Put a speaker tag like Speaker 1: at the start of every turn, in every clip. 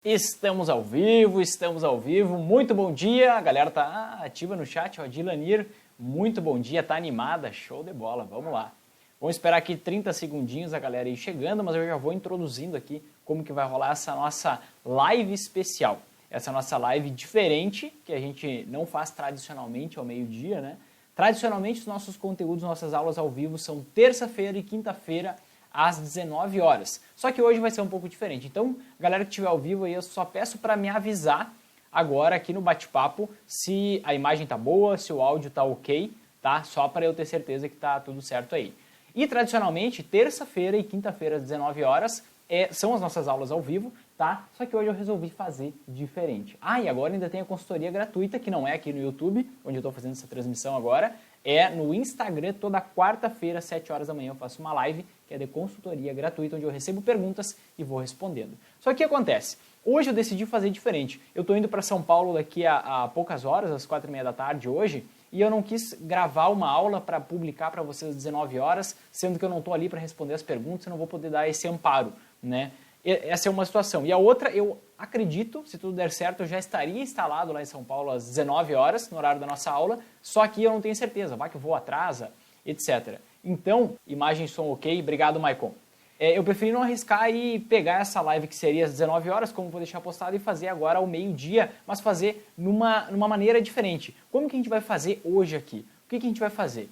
Speaker 1: Estamos ao vivo, muito bom dia, a galera tá ativa no chat, ó, Dilanir, muito bom dia, tá animada, show de bola, vamos lá. Vamos esperar aqui 30 segundinhos a galera ir chegando, mas eu já vou introduzindo aqui como que vai rolar essa nossa live especial. Essa nossa live diferente, que a gente não faz tradicionalmente ao meio-dia, né? Tradicionalmente os nossos conteúdos, nossas aulas ao vivo são terça-feira e quinta-feira, às 19 horas. Só que hoje vai ser um pouco diferente. Então, galera que estiver ao vivo aí, eu só peço para me avisar agora aqui no bate-papo se a imagem tá boa, se o áudio tá ok, tá? Só para eu ter certeza que tá tudo certo aí. E tradicionalmente, terça-feira e quinta-feira às 19 horas são as nossas aulas ao vivo, tá? Só que hoje eu resolvi fazer diferente. E agora ainda tem a consultoria gratuita, que não é aqui no YouTube, onde eu estou fazendo essa transmissão agora, é no Instagram, toda quarta-feira, às 7 horas da manhã, eu faço uma live, que é de consultoria gratuita, onde eu recebo perguntas e vou respondendo. Só que o que acontece? Hoje eu decidi fazer diferente. Eu estou indo para São Paulo daqui a poucas horas, às 4h30 da tarde hoje, e eu não quis gravar uma aula para publicar para vocês às 19 horas, sendo que eu não estou ali para responder as perguntas, eu não vou poder dar esse amparo, né? Essa é uma situação. E a outra, eu acredito, se tudo der certo, eu já estaria instalado lá em São Paulo às 19 horas, no horário da nossa aula, só que eu não tenho certeza, vai que o voo atrasa, etc. Então, imagem e som ok, obrigado, Maicon. Eu preferi não arriscar e pegar essa live que seria às 19 horas, como vou deixar postado, e fazer agora ao meio-dia, mas fazer numa maneira diferente. Como que a gente vai fazer hoje aqui? O que a gente vai fazer?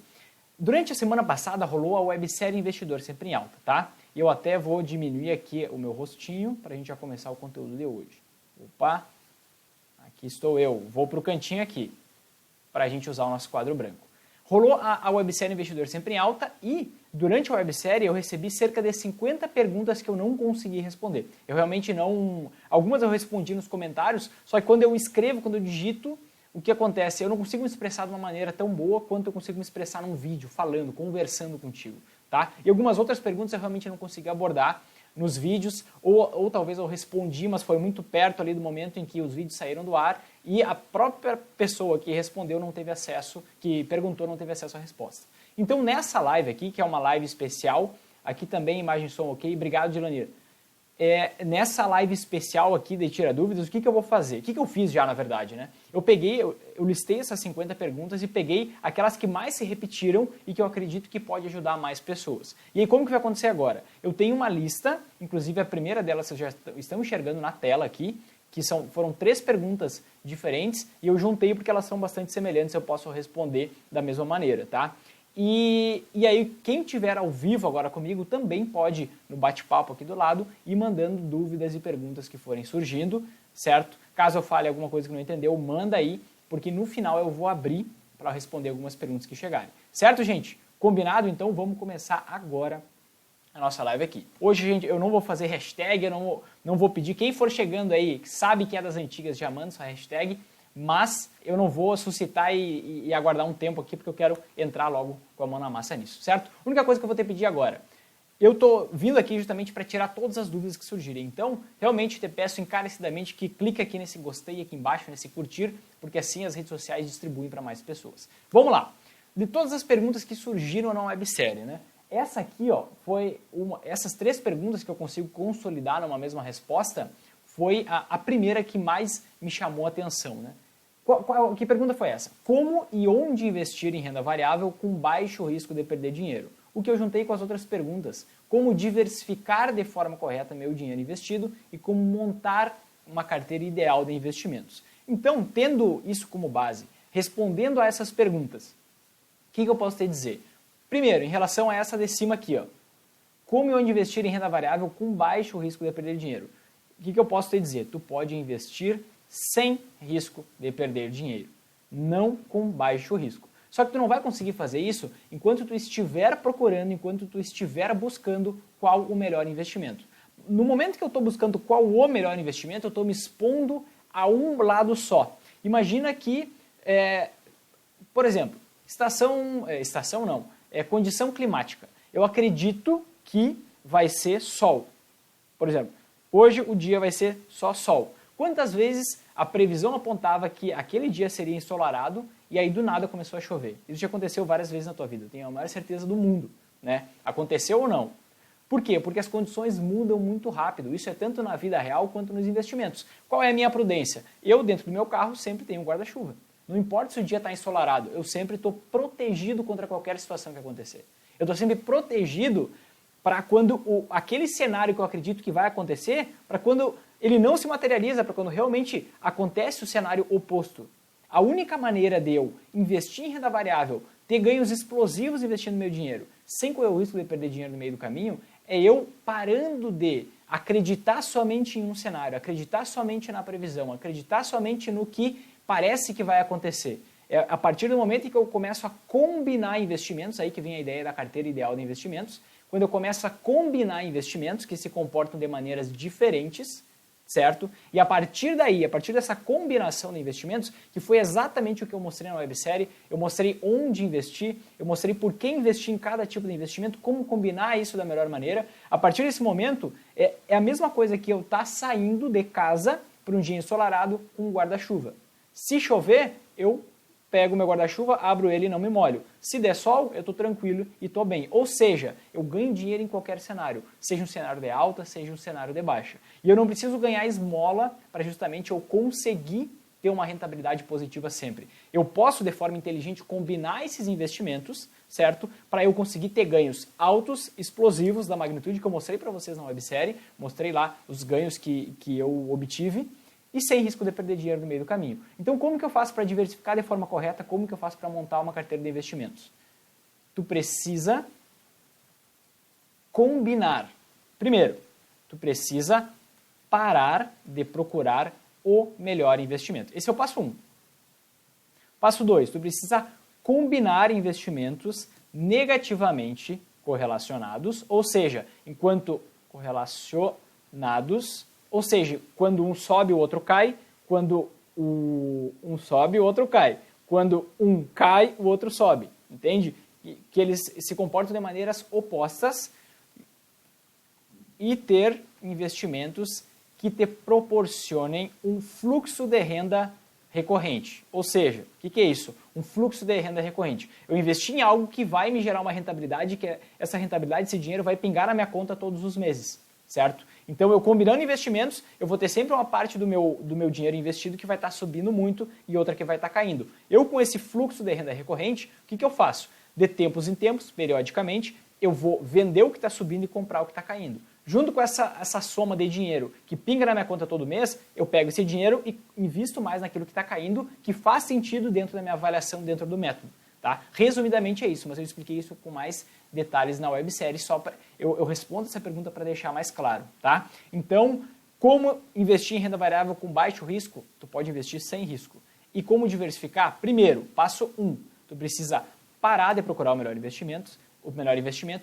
Speaker 1: Durante a semana passada rolou a websérie Investidor Sempre em Alta, tá? Eu até vou diminuir aqui o meu rostinho para a gente já começar o conteúdo de hoje. Opa, aqui estou eu. Vou para o cantinho aqui, para a gente usar o nosso quadro branco. Rolou a websérie Investidor Sempre em Alta e durante a websérie eu recebi cerca de 50 perguntas que eu não consegui responder. Eu realmente não... Algumas eu respondi nos comentários, só que quando eu escrevo, quando eu digito, o que acontece? Eu não consigo me expressar de uma maneira tão boa quanto eu consigo me expressar num vídeo, falando, conversando contigo, tá? E algumas outras perguntas eu realmente não consegui abordar nos vídeos, ou talvez eu respondi, mas foi muito perto ali do momento em que os vídeos saíram do ar e a própria pessoa que respondeu não teve acesso, que perguntou não teve acesso à resposta. Então nessa live aqui, que é uma live especial, aqui também imagem e som ok, obrigado Dilanir. Nessa live especial aqui de Tira Dúvidas, o que eu vou fazer? O que eu fiz já, na verdade, né? Eu listei essas 50 perguntas e peguei aquelas que mais se repetiram e que eu acredito que pode ajudar mais pessoas. E aí, como que vai acontecer agora? Eu tenho uma lista, inclusive a primeira delas vocês já estão enxergando na tela aqui, que foram 3 perguntas diferentes e eu juntei porque elas são bastante semelhantes, eu posso responder da mesma maneira, tá? E aí, quem estiver ao vivo agora comigo também pode, no bate-papo aqui do lado, ir mandando dúvidas e perguntas que forem surgindo, certo? Caso eu fale alguma coisa que não entendeu, manda aí, porque no final eu vou abrir para responder algumas perguntas que chegarem. Certo, gente? Combinado? Então vamos começar agora a nossa live aqui. Hoje, gente, eu não vou fazer hashtag, eu não vou pedir. Quem for chegando aí, que sabe que é das antigas, já manda sua hashtag, mas eu não vou suscitar e aguardar um tempo aqui, porque eu quero entrar logo com a mão na massa nisso, certo? A única coisa que eu vou te pedir agora, eu tô vindo aqui justamente para tirar todas as dúvidas que surgirem, então realmente te peço encarecidamente que clique aqui nesse gostei aqui embaixo, nesse curtir, porque assim as redes sociais distribuem para mais pessoas. Vamos lá! De todas as perguntas que surgiram na websérie, né? Essa aqui, ó, essas 3 perguntas que eu consigo consolidar numa mesma resposta, foi a primeira que mais me chamou a atenção, né? Que pergunta foi essa? Como e onde investir em renda variável com baixo risco de perder dinheiro? O que eu juntei com as outras perguntas. Como diversificar de forma correta meu dinheiro investido e como montar uma carteira ideal de investimentos. Então, tendo isso como base, respondendo a essas perguntas, o que eu posso te dizer? Primeiro, em relação a essa de cima aqui, ó, como e onde investir em renda variável com baixo risco de perder dinheiro? O que eu posso te dizer? Tu pode investir sem risco de perder dinheiro, não com baixo risco. Só que tu não vai conseguir fazer isso enquanto tu estiver procurando, enquanto tu estiver buscando qual o melhor investimento. No momento que eu estou buscando qual o melhor investimento, eu estou me expondo a um lado só. Imagina que, por exemplo, condição climática. Eu acredito que vai ser sol. Por exemplo, hoje o dia vai ser só sol. Quantas vezes a previsão apontava que aquele dia seria ensolarado e aí do nada começou a chover? Isso já aconteceu várias vezes na tua vida, eu tenho a maior certeza do mundo, né? Aconteceu ou não? Por quê? Porque as condições mudam muito rápido. Isso é tanto na vida real quanto nos investimentos. Qual é a minha prudência? Eu, dentro do meu carro, sempre tenho um guarda-chuva. Não importa se o dia está ensolarado, eu sempre estou protegido contra qualquer situação que acontecer. Eu estou sempre protegido para quando aquele cenário que eu acredito que vai acontecer, para quando ele não se materializa, para quando realmente acontece o cenário oposto. A única maneira de eu investir em renda variável, ter ganhos explosivos investindo meu dinheiro, sem correr o risco de perder dinheiro no meio do caminho, é eu parando de acreditar somente em um cenário, acreditar somente na previsão, acreditar somente no que parece que vai acontecer. É a partir do momento em que eu começo a combinar investimentos, aí que vem a ideia da carteira ideal de investimentos, quando eu começo a combinar investimentos que se comportam de maneiras diferentes, certo? E a partir daí, a partir dessa combinação de investimentos, que foi exatamente o que eu mostrei na websérie, eu mostrei onde investir, eu mostrei por que investir em cada tipo de investimento, como combinar isso da melhor maneira. A partir desse momento, é a mesma coisa que eu estar saindo de casa para um dia ensolarado com um guarda-chuva. Se chover, eu pego meu guarda-chuva, abro ele e não me molho. Se der sol, eu estou tranquilo e estou bem. Ou seja, eu ganho dinheiro em qualquer cenário, seja um cenário de alta, seja um cenário de baixa. E eu não preciso ganhar esmola para justamente eu conseguir ter uma rentabilidade positiva sempre. Eu posso, de forma inteligente, combinar esses investimentos, certo? Para eu conseguir ter ganhos altos, explosivos, da magnitude que eu mostrei para vocês na websérie, mostrei lá os ganhos que eu obtive, e sem risco de perder dinheiro no meio do caminho. Então, como que eu faço para diversificar de forma correta? Como que eu faço para montar uma carteira de investimentos? Tu precisa combinar. Primeiro, tu precisa parar de procurar o melhor investimento. Esse é o passo 1. Passo 2, tu precisa combinar investimentos negativamente correlacionados, ou seja, enquanto correlacionados, ou seja, quando um sobe, o outro cai. Quando um sobe, o outro cai. Quando um cai, o outro sobe. Entende? Que eles se comportam de maneiras opostas e ter investimentos que te proporcionem um fluxo de renda recorrente. Ou seja, o que é isso? Um fluxo de renda recorrente. Eu investi em algo que vai me gerar uma rentabilidade, que essa rentabilidade, esse dinheiro vai pingar na minha conta todos os meses. Certo? Então, eu combinando investimentos, eu vou ter sempre uma parte do meu dinheiro investido que vai estar subindo muito e outra que vai estar caindo. Eu, com esse fluxo de renda recorrente, o que eu faço? De tempos em tempos, periodicamente, eu vou vender o que está subindo e comprar o que está caindo. Junto com essa soma de dinheiro que pinga na minha conta todo mês, eu pego esse dinheiro e invisto mais naquilo que está caindo, que faz sentido dentro da minha avaliação, dentro do método. Tá? Resumidamente é isso, mas eu expliquei isso com mais detalhes na websérie, eu respondo essa pergunta para deixar mais claro. Tá? Então, como investir em renda variável com baixo risco? Tu pode investir sem risco. E como diversificar? Primeiro, passo 1, tu precisa parar de procurar o melhor investimento,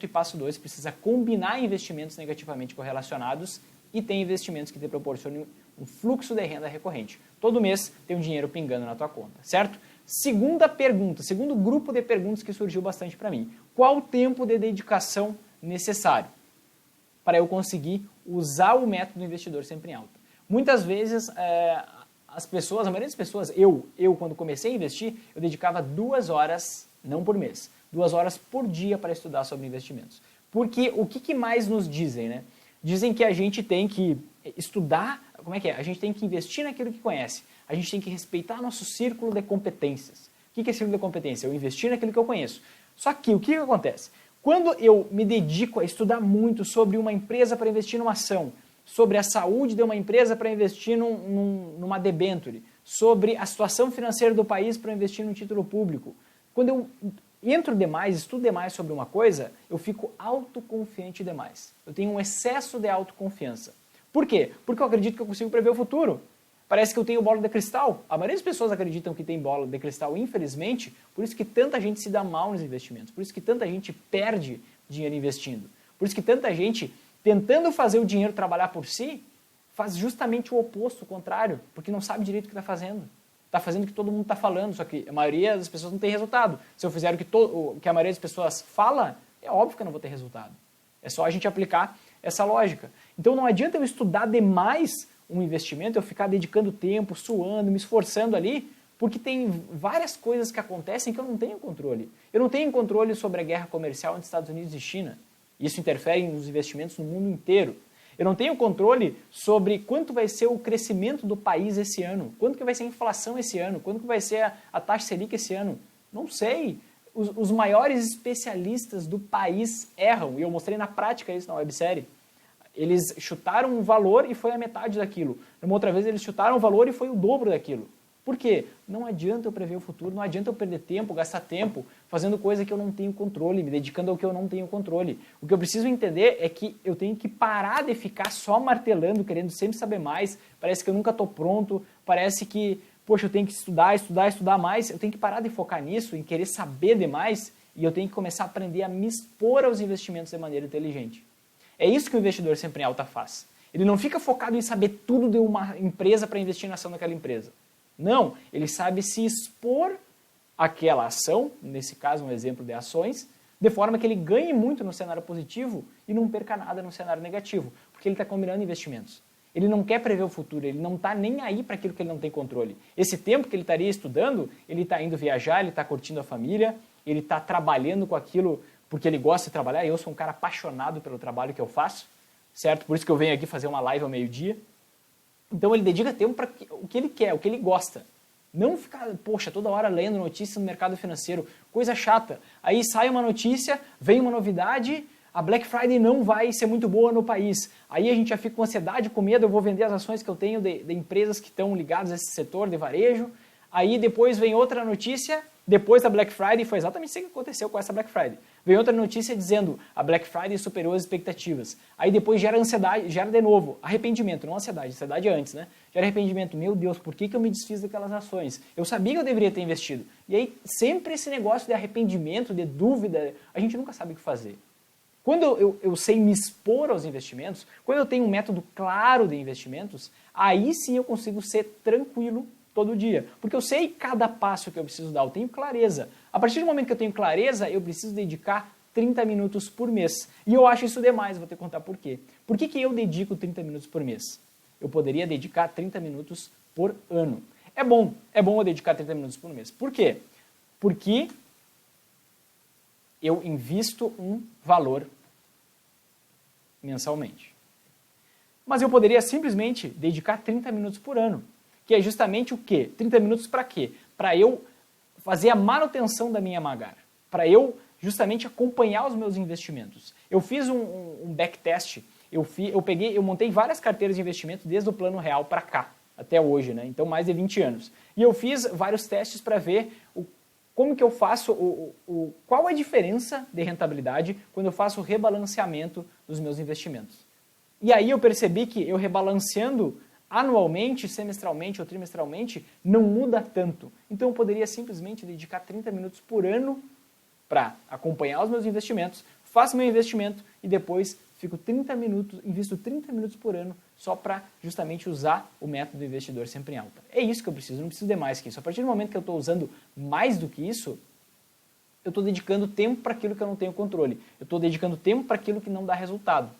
Speaker 1: e passo 2, precisa combinar investimentos negativamente correlacionados e ter investimentos que te proporcionem um fluxo de renda recorrente. Todo mês tem um dinheiro pingando na tua conta, certo? Segunda pergunta, segundo grupo de perguntas que surgiu bastante para mim. Qual o tempo de dedicação necessário para eu conseguir usar o método investidor sempre em alta? Muitas vezes, as pessoas, a maioria das pessoas, eu quando comecei a investir, eu dedicava 2 horas, não por mês, 2 horas por dia para estudar sobre investimentos. Porque o que mais nos dizem, né? Dizem que a gente tem que estudar, como é que é? A gente tem que investir naquilo que conhece. A gente tem que respeitar nosso círculo de competências. O que é círculo de competência? Eu investir naquilo que eu conheço. Só que o que acontece? Quando eu me dedico a estudar muito sobre uma empresa para investir numa ação, sobre a saúde de uma empresa para investir numa debênture, sobre a situação financeira do país para investir num título público, quando eu entro demais, estudo demais sobre uma coisa, eu fico autoconfiante demais. Eu tenho um excesso de autoconfiança. Por quê? Porque eu acredito que eu consigo prever o futuro. Parece que eu tenho bola de cristal. A maioria das pessoas acreditam que tem bola de cristal, infelizmente, por isso que tanta gente se dá mal nos investimentos, por isso que tanta gente perde dinheiro investindo, por isso que tanta gente, tentando fazer o dinheiro trabalhar por si, faz justamente o oposto, o contrário, porque não sabe direito o que está fazendo. Está fazendo o que todo mundo está falando, só que a maioria das pessoas não tem resultado. Se eu fizer o que a maioria das pessoas fala, é óbvio que eu não vou ter resultado. É só a gente aplicar essa lógica. Então não adianta eu estudar demais um investimento, eu ficar dedicando tempo, suando, me esforçando ali, porque tem várias coisas que acontecem que eu não tenho controle. Eu não tenho controle sobre a guerra comercial entre Estados Unidos e China. Isso interfere nos investimentos no mundo inteiro. Eu não tenho controle sobre quanto vai ser o crescimento do país esse ano, quanto que vai ser a inflação esse ano, quanto que vai ser a taxa Selic esse ano. Não sei. Os maiores especialistas do país erram, e eu mostrei na prática isso na websérie. Eles chutaram um valor e foi a metade daquilo. Uma outra vez eles chutaram o valor e foi o dobro daquilo. Por quê? Não adianta eu prever o futuro, não adianta eu perder tempo, gastar tempo fazendo coisa que eu não tenho controle, me dedicando ao que eu não tenho controle. O que eu preciso entender é que eu tenho que parar de ficar só martelando, querendo sempre saber mais, parece que eu nunca estou pronto, parece que, poxa, eu tenho que estudar mais, eu tenho que parar de focar nisso, em querer saber demais, e eu tenho que começar a aprender a me expor aos investimentos de maneira inteligente. É isso que o investidor sempre em alta faz. Ele não fica focado em saber tudo de uma empresa para investir na ação daquela empresa. Não, ele sabe se expor àquela ação, nesse caso um exemplo de ações, de forma que ele ganhe muito no cenário positivo e não perca nada no cenário negativo, porque ele está combinando investimentos. Ele não quer prever o futuro, ele não está nem aí para aquilo que ele não tem controle. Esse tempo que ele estaria estudando, ele está indo viajar, ele está curtindo a família, ele está trabalhando com aquilo porque ele gosta de trabalhar. Eu sou um cara apaixonado pelo trabalho que eu faço, certo? Por isso que eu venho aqui fazer uma live ao meio-dia. Então ele dedica tempo para o que ele quer, o que ele gosta. Não ficar, poxa, toda hora lendo notícias no mercado financeiro, coisa chata. Aí sai uma notícia, vem uma novidade, a Black Friday não vai ser muito boa no país. Aí a gente já fica com ansiedade, com medo, eu vou vender as ações que eu tenho de empresas que estão ligadas a esse setor de varejo. Aí depois vem outra notícia, depois da Black Friday, foi exatamente isso que aconteceu com essa Black Friday. Vem outra notícia dizendo a Black Friday superou as expectativas. Aí depois gera ansiedade, gera de novo arrependimento, não ansiedade, ansiedade é antes, né? Gera arrependimento, meu Deus, por que eu me desfiz daquelas ações? Eu sabia que eu deveria ter investido. E aí sempre esse negócio de arrependimento, de dúvida, a gente nunca sabe o que fazer. Quando eu sei me expor aos investimentos, quando eu tenho um método claro de investimentos, aí sim eu consigo ser tranquilo todo dia. Porque eu sei cada passo que eu preciso dar, eu tenho clareza. A partir do momento que eu tenho clareza, eu preciso dedicar 30 minutos por mês. E eu acho isso demais, vou te contar por quê. Por que eu dedico 30 minutos por mês? Eu poderia dedicar 30 minutos por ano. É bom eu dedicar 30 minutos por mês. Por quê? Porque eu invisto um valor mensalmente. Mas eu poderia simplesmente dedicar 30 minutos por ano. Que é justamente o quê? 30 minutos para quê? Para eu fazer a manutenção da minha Magar. Para eu justamente acompanhar os meus investimentos. Eu fiz um backtest. Eu montei várias carteiras de investimento desde o plano real para cá, até hoje, né? Então mais de 20 anos. E eu fiz vários testes para ver como que eu faço, qual a diferença de rentabilidade quando eu faço o rebalanceamento dos meus investimentos. E aí eu percebi que eu rebalanceando anualmente, semestralmente ou trimestralmente, não muda tanto. Então eu poderia simplesmente dedicar 30 minutos por ano para acompanhar os meus investimentos, faço meu investimento e depois invisto 30 minutos por ano só para justamente usar o método investidor sempre em alta. É isso que eu preciso, não preciso de mais que isso. A partir do momento que eu estou usando mais do que isso, eu estou dedicando tempo para aquilo que eu não tenho controle. Eu estou dedicando tempo para aquilo que não dá resultado.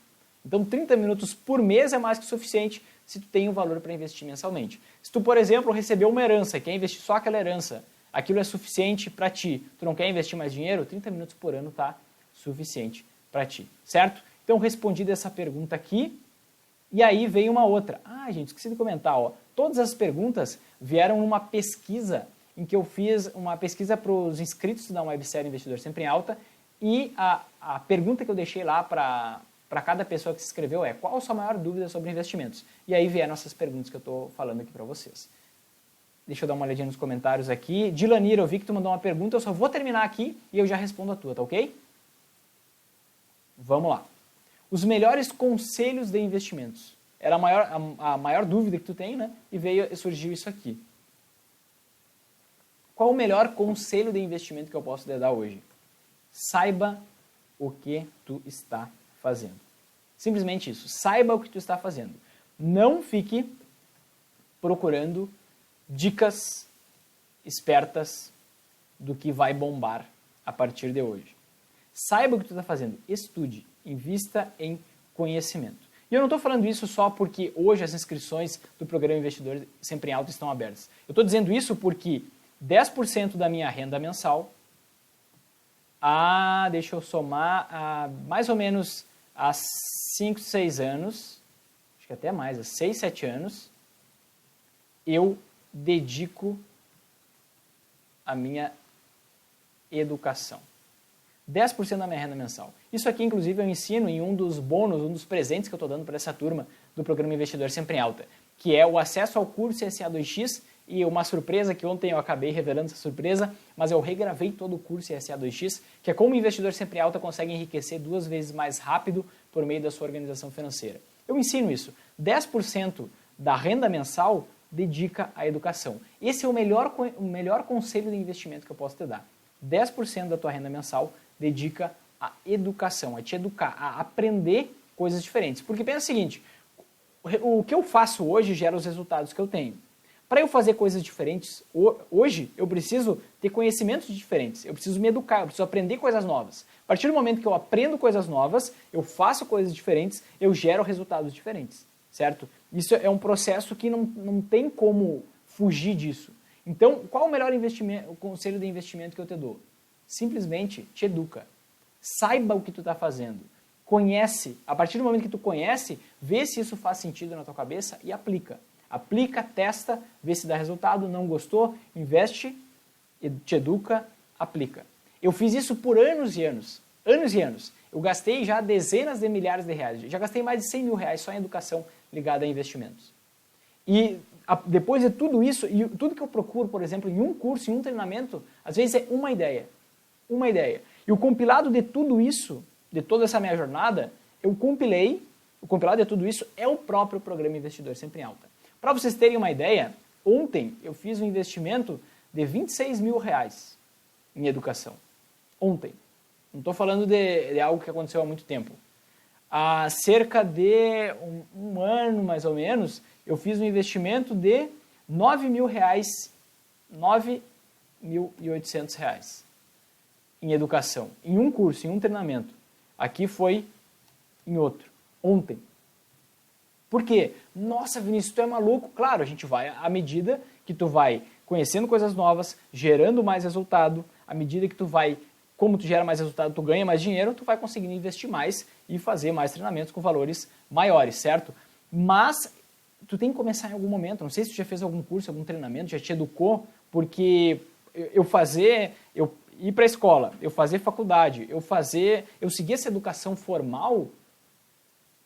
Speaker 1: Então 30 minutos por mês é mais que o suficiente se tu tem um valor para investir mensalmente. Se tu, por exemplo, recebeu uma herança e quer investir só aquela herança, aquilo é suficiente para ti, tu não quer investir mais dinheiro, 30 minutos por ano tá suficiente para ti, certo? Então respondi essa pergunta aqui, e aí veio uma outra. Ah, gente, esqueci de comentar, ó. Todas as perguntas vieram numa pesquisa, em que eu fiz uma pesquisa para os inscritos da websérie Investidor Sempre em Alta, e a pergunta que eu deixei lá para cada pessoa que se inscreveu é: qual a sua maior dúvida sobre investimentos? E aí vieram essas perguntas que eu estou falando aqui para vocês. Deixa eu dar uma olhadinha nos comentários aqui. Dilanir, eu vi que tu mandou uma pergunta, eu só vou terminar aqui e eu já respondo a tua, tá ok? Vamos lá. Os melhores conselhos de investimentos. Era a maior dúvida que tu tem, né? E surgiu isso aqui. Qual o melhor conselho de investimento que eu posso te dar hoje? Saiba o que tu está fazendo. Simplesmente isso. Saiba o que tu está fazendo. Não fique procurando dicas espertas do que vai bombar a partir de hoje. Saiba o que tu está fazendo. Estude. Invista em conhecimento. E eu não estou falando isso só porque hoje as inscrições do programa Investidor Sempre em Alta estão abertas. Eu estou dizendo isso porque 10% da minha renda mensal deixa eu somar, mais ou menos há 5, 6 anos, acho que até mais, há 6, 7 anos, eu dedico a minha educação. 10% da minha renda mensal. Isso aqui, inclusive, eu ensino em um dos bônus, um dos presentes que eu estou dando para essa turma do programa Investidor Sempre em Alta, que é o acesso ao curso SA2X e uma surpresa que ontem eu acabei revelando essa surpresa, mas eu regravei todo o curso SA2X, que é como o Investidor Sempre em Alta consegue enriquecer 2 vezes mais rápido por meio da sua organização financeira. Eu ensino isso. 10% da renda mensal dedica à educação. Esse é o melhor conselho de investimento que eu posso te dar. 10% da tua renda mensal dedica à educação, a te educar, a aprender coisas diferentes. Porque pensa o seguinte, o que eu faço hoje gera os resultados que eu tenho. Para eu fazer coisas diferentes, hoje eu preciso ter conhecimentos diferentes, eu preciso me educar, eu preciso aprender coisas novas. A partir do momento que eu aprendo coisas novas, eu faço coisas diferentes, eu gero resultados diferentes, certo? Isso é um processo que não tem como fugir disso. Então, qual o melhor investimento, o conselho de investimento que eu te dou? Simplesmente te educa. Saiba o que tu está fazendo. Conhece. A partir do momento que tu conhece, vê se isso faz sentido na tua cabeça e aplica. Aplica, testa, vê se dá resultado. Não gostou? Investe, te educa, aplica. Eu fiz isso por anos e anos. Anos e anos. Eu gastei já dezenas de milhares de reais. Já gastei mais de 100 mil reais só em educação ligada a investimentos. E depois de tudo isso, e tudo que eu procuro, por exemplo, em um curso, em um treinamento, às vezes é uma ideia. Uma ideia. E o compilado de tudo isso, de toda essa minha jornada, eu compilei, o compilado de tudo isso é o próprio programa Investidor Sempre em Alta. Para vocês terem uma ideia, ontem eu fiz um investimento de 26 mil reais em educação. Ontem. Não estou falando de algo que aconteceu há muito tempo. Há cerca de um ano, mais ou menos, eu fiz um investimento de 9 mil reais, 9.800 reais em educação, em um curso, em um treinamento. Aqui foi em outro, ontem. Por quê? Nossa, Vinícius, tu é maluco? Claro, a gente vai à medida que tu vai conhecendo coisas novas, gerando mais resultado, à medida que tu vai, como tu gera mais resultado, tu ganha mais dinheiro, tu vai conseguindo investir mais e fazer mais treinamentos com valores maiores, certo? Mas tu tem que começar em algum momento. Não sei se tu já fez algum curso, algum treinamento, já te educou, porque eu ir para a escola, eu fazer faculdade, eu seguir essa educação formal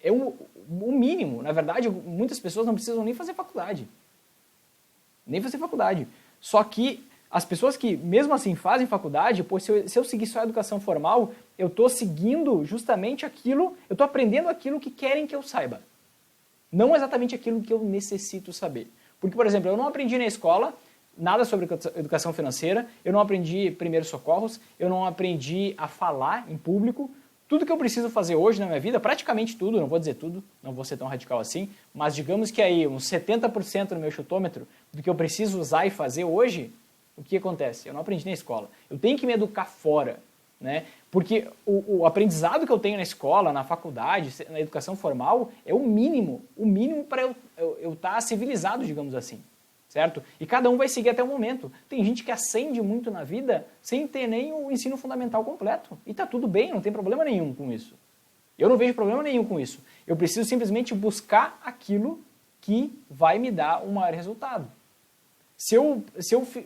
Speaker 1: é o mínimo. Na verdade, muitas pessoas não precisam nem fazer faculdade. Nem fazer faculdade. Só que as pessoas que, mesmo assim, fazem faculdade, pois se eu seguir só a educação formal, eu estou seguindo justamente aquilo, eu estou aprendendo aquilo que querem que eu saiba. Não exatamente aquilo que eu necessito saber. Porque, por exemplo, eu não aprendi na escola nada sobre educação financeira, eu não aprendi primeiros socorros, eu não aprendi a falar em público. Tudo que eu preciso fazer hoje na minha vida, praticamente tudo, não vou dizer tudo, não vou ser tão radical assim, mas digamos que aí uns 70% no meu chutômetro do que eu preciso usar e fazer hoje, o que acontece? Eu não aprendi na escola. Eu tenho que me educar fora, né? Porque o aprendizado que eu tenho na escola, na faculdade, na educação formal, é o mínimo para eu estar civilizado, digamos assim, certo? E cada um vai seguir até o momento. Tem gente que ascende muito na vida sem ter nem o ensino fundamental completo. E tá tudo bem, não tem problema nenhum com isso. Eu não vejo problema nenhum com isso. Eu preciso simplesmente buscar aquilo que vai me dar um maior resultado. Se eu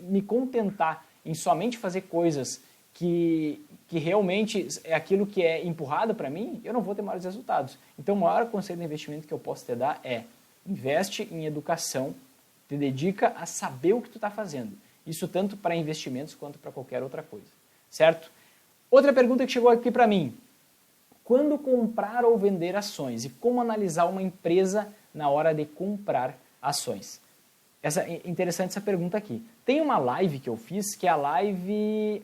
Speaker 1: me contentar em somente fazer coisas que realmente é aquilo que é empurrado para mim, eu não vou ter maiores resultados. Então, o maior conselho de investimento que eu posso te dar é: investe em educação, te dedica a saber o que tu está fazendo. Isso tanto para investimentos quanto para qualquer outra coisa, certo? Outra pergunta que chegou aqui para mim: quando comprar ou vender ações e como analisar uma empresa na hora de comprar ações? É interessante essa pergunta aqui. Tem uma live que eu fiz, que é a live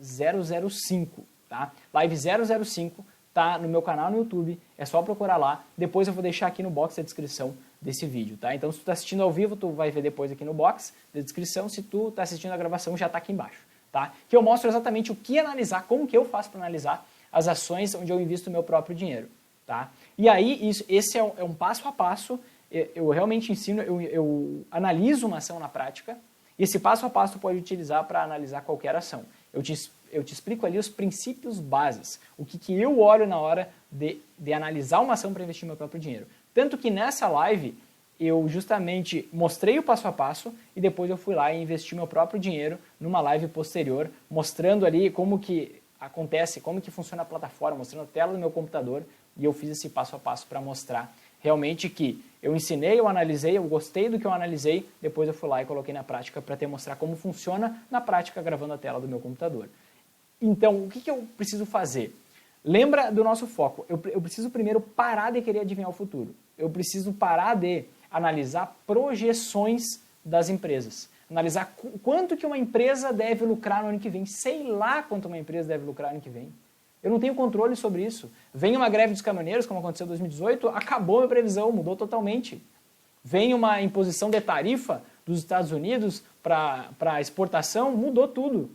Speaker 1: 005, tá? Live 005 tá no meu canal no YouTube, é só procurar lá. Depois eu vou deixar aqui no box da descrição desse vídeo, tá? Então, se tu tá assistindo ao vivo, tu vai ver depois aqui no box da descrição. Se tu tá assistindo a gravação, já tá aqui embaixo, tá? Que eu mostro exatamente o que analisar, como que eu faço para analisar as ações onde eu invisto o meu próprio dinheiro, tá? E aí, esse é um passo a passo. Eu realmente ensino, eu analiso uma ação na prática, e esse passo a passo tu pode utilizar para analisar qualquer ação. eu te explico ali os princípios bases, o que eu olho na hora de analisar uma ação para investir meu próprio dinheiro. Tanto que nessa live eu justamente mostrei o passo a passo e depois eu fui lá e investi meu próprio dinheiro numa live posterior, mostrando ali como que acontece, como que funciona a plataforma, mostrando a tela do meu computador, e eu fiz esse passo a passo para mostrar realmente que eu ensinei, eu analisei, eu gostei do que eu analisei, depois eu fui lá e coloquei na prática para te mostrar como funciona na prática gravando a tela do meu computador. Então, o que eu preciso fazer? Lembra do nosso foco. Eu preciso primeiro parar de querer adivinhar o futuro. Eu preciso parar de analisar projeções das empresas. Analisar quanto que uma empresa deve lucrar no ano que vem. Sei lá quanto uma empresa deve lucrar no ano que vem. Eu não tenho controle sobre isso. Vem uma greve dos caminhoneiros, como aconteceu em 2018, acabou a minha previsão, mudou totalmente. Vem uma imposição de tarifa dos Estados Unidos para exportação, mudou tudo.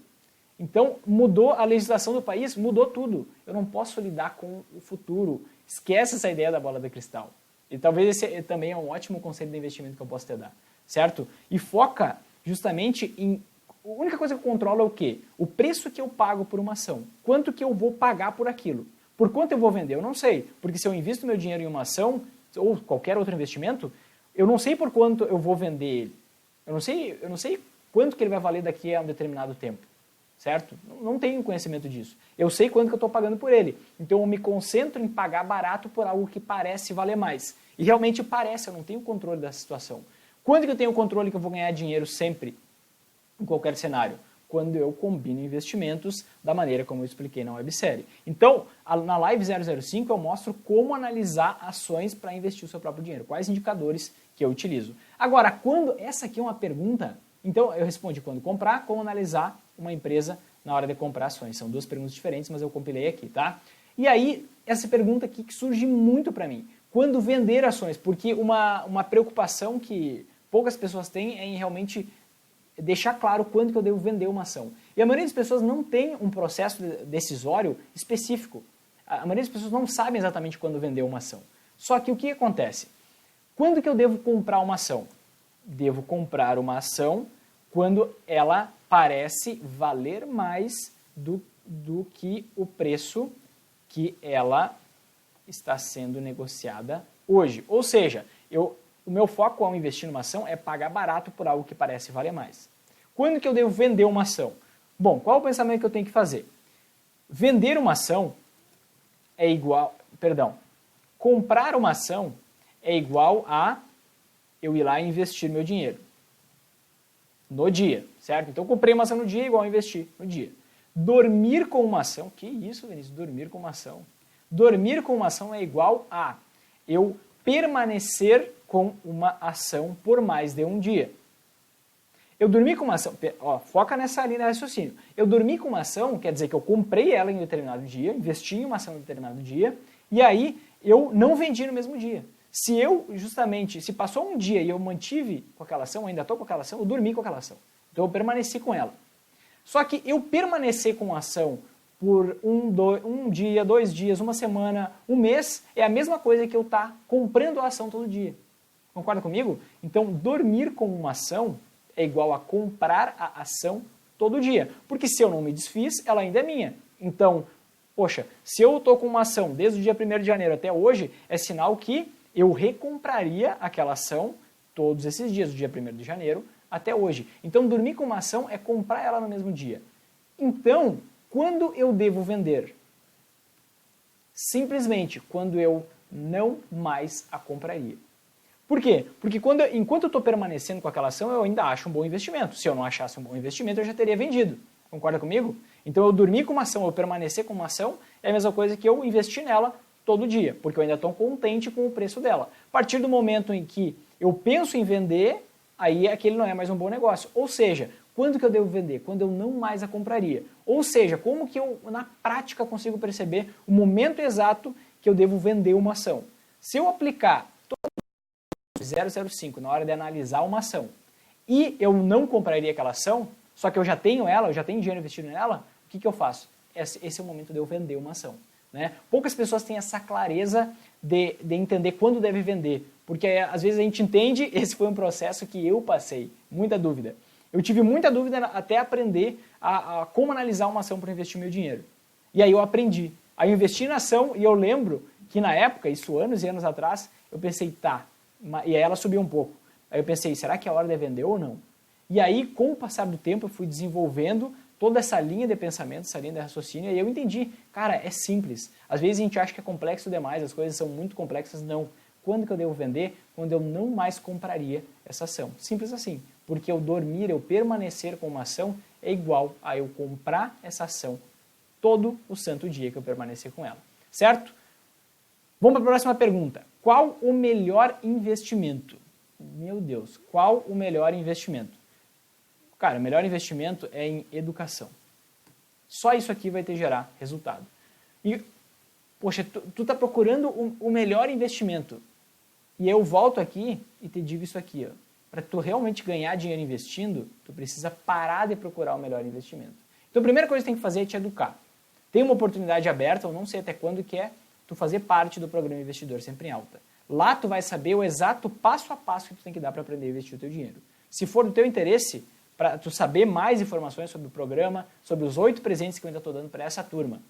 Speaker 1: Então, mudou a legislação do país, mudou tudo. Eu não posso lidar com o futuro. Esquece essa ideia da bola de cristal. E talvez esse também é um ótimo conselho de investimento que eu posso te dar, certo? E foca justamente em... A única coisa que eu controlo é o quê? O preço que eu pago por uma ação. Quanto que eu vou pagar por aquilo? Por quanto eu vou vender? Eu não sei. Porque se eu invisto meu dinheiro em uma ação, ou qualquer outro investimento, eu não sei por quanto eu vou vender ele. Eu não sei quanto que ele vai valer daqui a um determinado tempo. Certo? Não tenho conhecimento disso. Eu sei quanto que eu estou pagando por ele. Então eu me concentro em pagar barato por algo que parece valer mais. E realmente parece, eu não tenho controle dessa situação. Quando que eu tenho controle que eu vou ganhar dinheiro sempre? Em qualquer cenário, quando eu combino investimentos da maneira como eu expliquei na websérie. Então, na Live 005 eu mostro como analisar ações para investir o seu próprio dinheiro, quais indicadores que eu utilizo. Agora, essa aqui é uma pergunta, então eu respondi quando comprar, como analisar uma empresa na hora de comprar ações. São duas perguntas diferentes, mas eu compilei aqui, tá? E aí, essa pergunta aqui que surge muito para mim, quando vender ações? Porque uma preocupação que poucas pessoas têm é em realmente deixar claro quando que eu devo vender uma ação. E a maioria das pessoas não tem um processo decisório específico. A maioria das pessoas não sabe exatamente quando vender uma ação. Só que o que acontece? Quando que eu devo comprar uma ação? Devo comprar uma ação quando ela parece valer mais do que o preço que ela está sendo negociada hoje. Ou seja, o meu foco ao investir numa ação é pagar barato por algo que parece valer mais. Quando que eu devo vender uma ação? Bom, qual é o pensamento que eu tenho que fazer? Vender uma ação é igual... comprar uma ação é igual a eu ir lá e investir meu dinheiro. No dia, certo? Então eu comprei uma ação no dia igual a investir no dia. Dormir com uma ação... Que isso, Vinícius? Dormir com uma ação? Dormir com uma ação é igual a eu permanecer com uma ação por mais de um dia. Eu dormi com uma ação, foca nessa linha de raciocínio. Eu dormi com uma ação, quer dizer que eu comprei ela em um determinado dia, investi em uma ação em um determinado dia, e aí eu não vendi no mesmo dia. Se passou um dia e eu mantive com aquela ação, eu ainda estou com aquela ação, eu dormi com aquela ação. Então eu permaneci com ela. Só que eu permanecer com a ação por um dia, 2 dias, uma semana, um mês, é a mesma coisa que eu estar comprando a ação todo dia. Concorda comigo? Então, dormir com uma ação é igual a comprar a ação todo dia. Porque se eu não me desfiz, ela ainda é minha. Então, poxa, se eu estou com uma ação desde o dia 1º de janeiro até hoje, é sinal que eu recompraria aquela ação todos esses dias, do dia 1º de janeiro até hoje. Então, dormir com uma ação é comprar ela no mesmo dia. Então, quando eu devo vender? Simplesmente quando eu não mais a compraria. Por quê? Porque enquanto eu estou permanecendo com aquela ação, eu ainda acho um bom investimento. Se eu não achasse um bom investimento, eu já teria vendido. Concorda comigo? Então eu dormir com uma ação, eu permanecer com uma ação, é a mesma coisa que eu investir nela todo dia, porque eu ainda estou contente com o preço dela. A partir do momento em que eu penso em vender, aí aquele não é mais um bom negócio. Ou seja, quando que eu devo vender? Quando eu não mais a compraria. Ou seja, como que eu, na prática, consigo perceber o momento exato que eu devo vender uma ação? Se eu aplicar 005 na hora de analisar uma ação e eu não compraria aquela ação, só que eu já tenho ela, eu já tenho dinheiro investido nela, o que eu faço? Esse é o momento de eu vender uma ação. Né? Poucas pessoas têm essa clareza de entender quando deve vender, porque às vezes a gente entende, esse foi um processo que eu passei, muita dúvida. Eu tive muita dúvida até aprender a como analisar uma ação para investir meu dinheiro. E aí eu aprendi. Aí eu investi na ação e eu lembro que na época, isso anos e anos atrás, eu pensei, tá, e aí ela subiu um pouco. Aí eu pensei, será que é hora de vender ou não? E aí, com o passar do tempo, eu fui desenvolvendo toda essa linha de pensamento, essa linha de raciocínio, e eu entendi, cara, é simples. Às vezes a gente acha que é complexo demais, as coisas são muito complexas, não. Quando que eu devo vender? Quando eu não mais compraria essa ação. Simples assim. Porque eu dormir, eu permanecer com uma ação é igual a eu comprar essa ação todo o santo dia que eu permanecer com ela. Certo? Vamos para a próxima pergunta. Qual o melhor investimento? Meu Deus, qual o melhor investimento? Cara, o melhor investimento é em educação. Só isso aqui vai te gerar resultado. E, poxa, tu tá procurando o melhor investimento. E eu volto aqui e te digo isso aqui, ó. Para tu realmente ganhar dinheiro investindo, tu precisa parar de procurar o melhor investimento. Então a primeira coisa que tu tem que fazer é te educar. Tem uma oportunidade aberta, eu não sei até quando que é, tu fazer parte do programa Investidor Sempre em Alta. Lá tu vai saber o exato passo a passo que tu tem que dar para aprender a investir o teu dinheiro. Se for do teu interesse, para tu saber mais informações sobre o programa, sobre os 8 presentes que eu ainda estou dando para essa turma,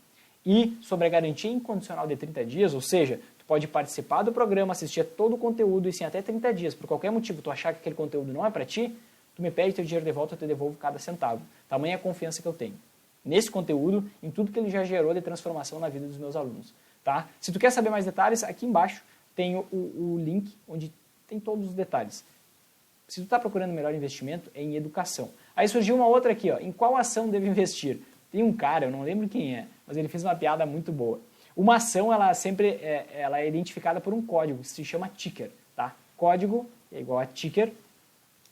Speaker 1: e sobre a garantia incondicional de 30 dias, ou seja, tu pode participar do programa, assistir a todo o conteúdo e sim até 30 dias, por qualquer motivo tu achar que aquele conteúdo não é para ti, tu me pede teu dinheiro de volta, eu te devolvo cada centavo. Tamanha a confiança que eu tenho nesse conteúdo, em tudo que ele já gerou de transformação na vida dos meus alunos. Tá? Se tu quer saber mais detalhes, aqui embaixo tem o link onde tem todos os detalhes. Se tu está procurando melhor investimento, é em educação. Aí surgiu uma outra aqui, ó, em qual ação devo investir? Tem um cara, eu não lembro quem é, mas ele fez uma piada muito boa. Uma ação, ela sempre ela é identificada por um código, que se chama ticker. Tá? Código é igual a ticker,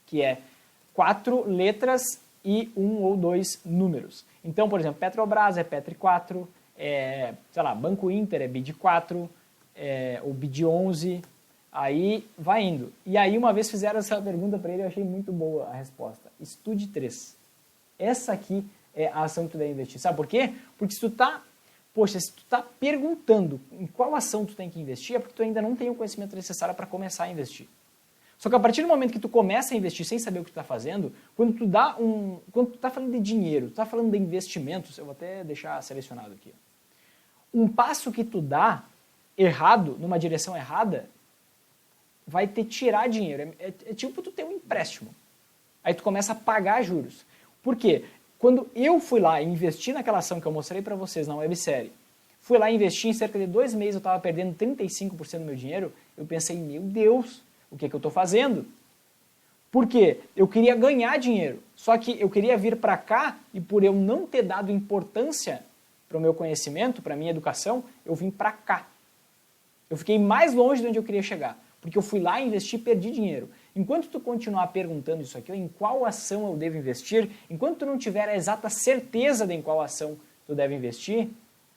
Speaker 1: que é 4 letras e 1 ou 2 números. Então, por exemplo, Petrobras é Petri4, sei lá, Banco Inter é BID4, ou BID11, aí vai indo. E aí uma vez fizeram essa pergunta para ele, eu achei muito boa a resposta. Estude 3. Essa aqui é a ação que tu deve investir. Sabe por quê? Porque se tu tá perguntando em qual ação tu tem que investir, é porque tu ainda não tem o conhecimento necessário para começar a investir. Só que a partir do momento que tu começa a investir sem saber o que tu está fazendo, quando tu está falando de dinheiro, tu está falando de investimentos, eu vou até deixar selecionado aqui. Um passo que tu dá errado, numa direção errada, vai te tirar dinheiro. É tipo tu ter um empréstimo. Aí tu começa a pagar juros. Por quê? Quando eu fui lá e investi naquela ação que eu mostrei para vocês na websérie, fui lá e investi, em cerca de 2 meses eu estava perdendo 35% do meu dinheiro, eu pensei, meu Deus, o que eu estou fazendo? Por quê? Eu queria ganhar dinheiro, só que eu queria vir para cá e por eu não ter dado importância para o meu conhecimento, para a minha educação, eu vim para cá. Eu fiquei mais longe de onde eu queria chegar, porque eu fui lá e investi e perdi dinheiro. Enquanto tu continuar perguntando isso aqui, em qual ação eu devo investir, enquanto tu não tiver a exata certeza de em qual ação tu deve investir,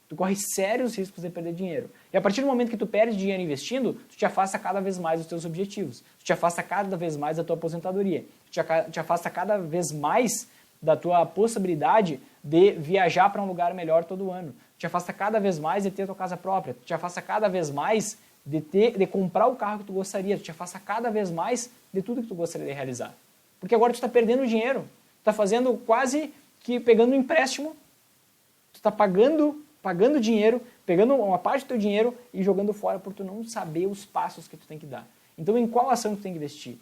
Speaker 1: tu corre sérios riscos de perder dinheiro. E a partir do momento que tu perde dinheiro investindo, tu te afasta cada vez mais dos teus objetivos, tu te afasta cada vez mais da tua aposentadoria, tu te afasta cada vez mais da tua possibilidade de viajar para um lugar melhor todo ano, tu te afasta cada vez mais de ter tua casa própria, tu te afasta cada vez mais de comprar o carro que tu gostaria, tu te afasta cada vez mais de tudo que tu gostaria de realizar. Porque agora tu está perdendo dinheiro, tu está fazendo quase que pegando um empréstimo, tu está pagando dinheiro, pegando uma parte do teu dinheiro e jogando fora por tu não saber os passos que tu tem que dar. Então, em qual ação tu tem que investir?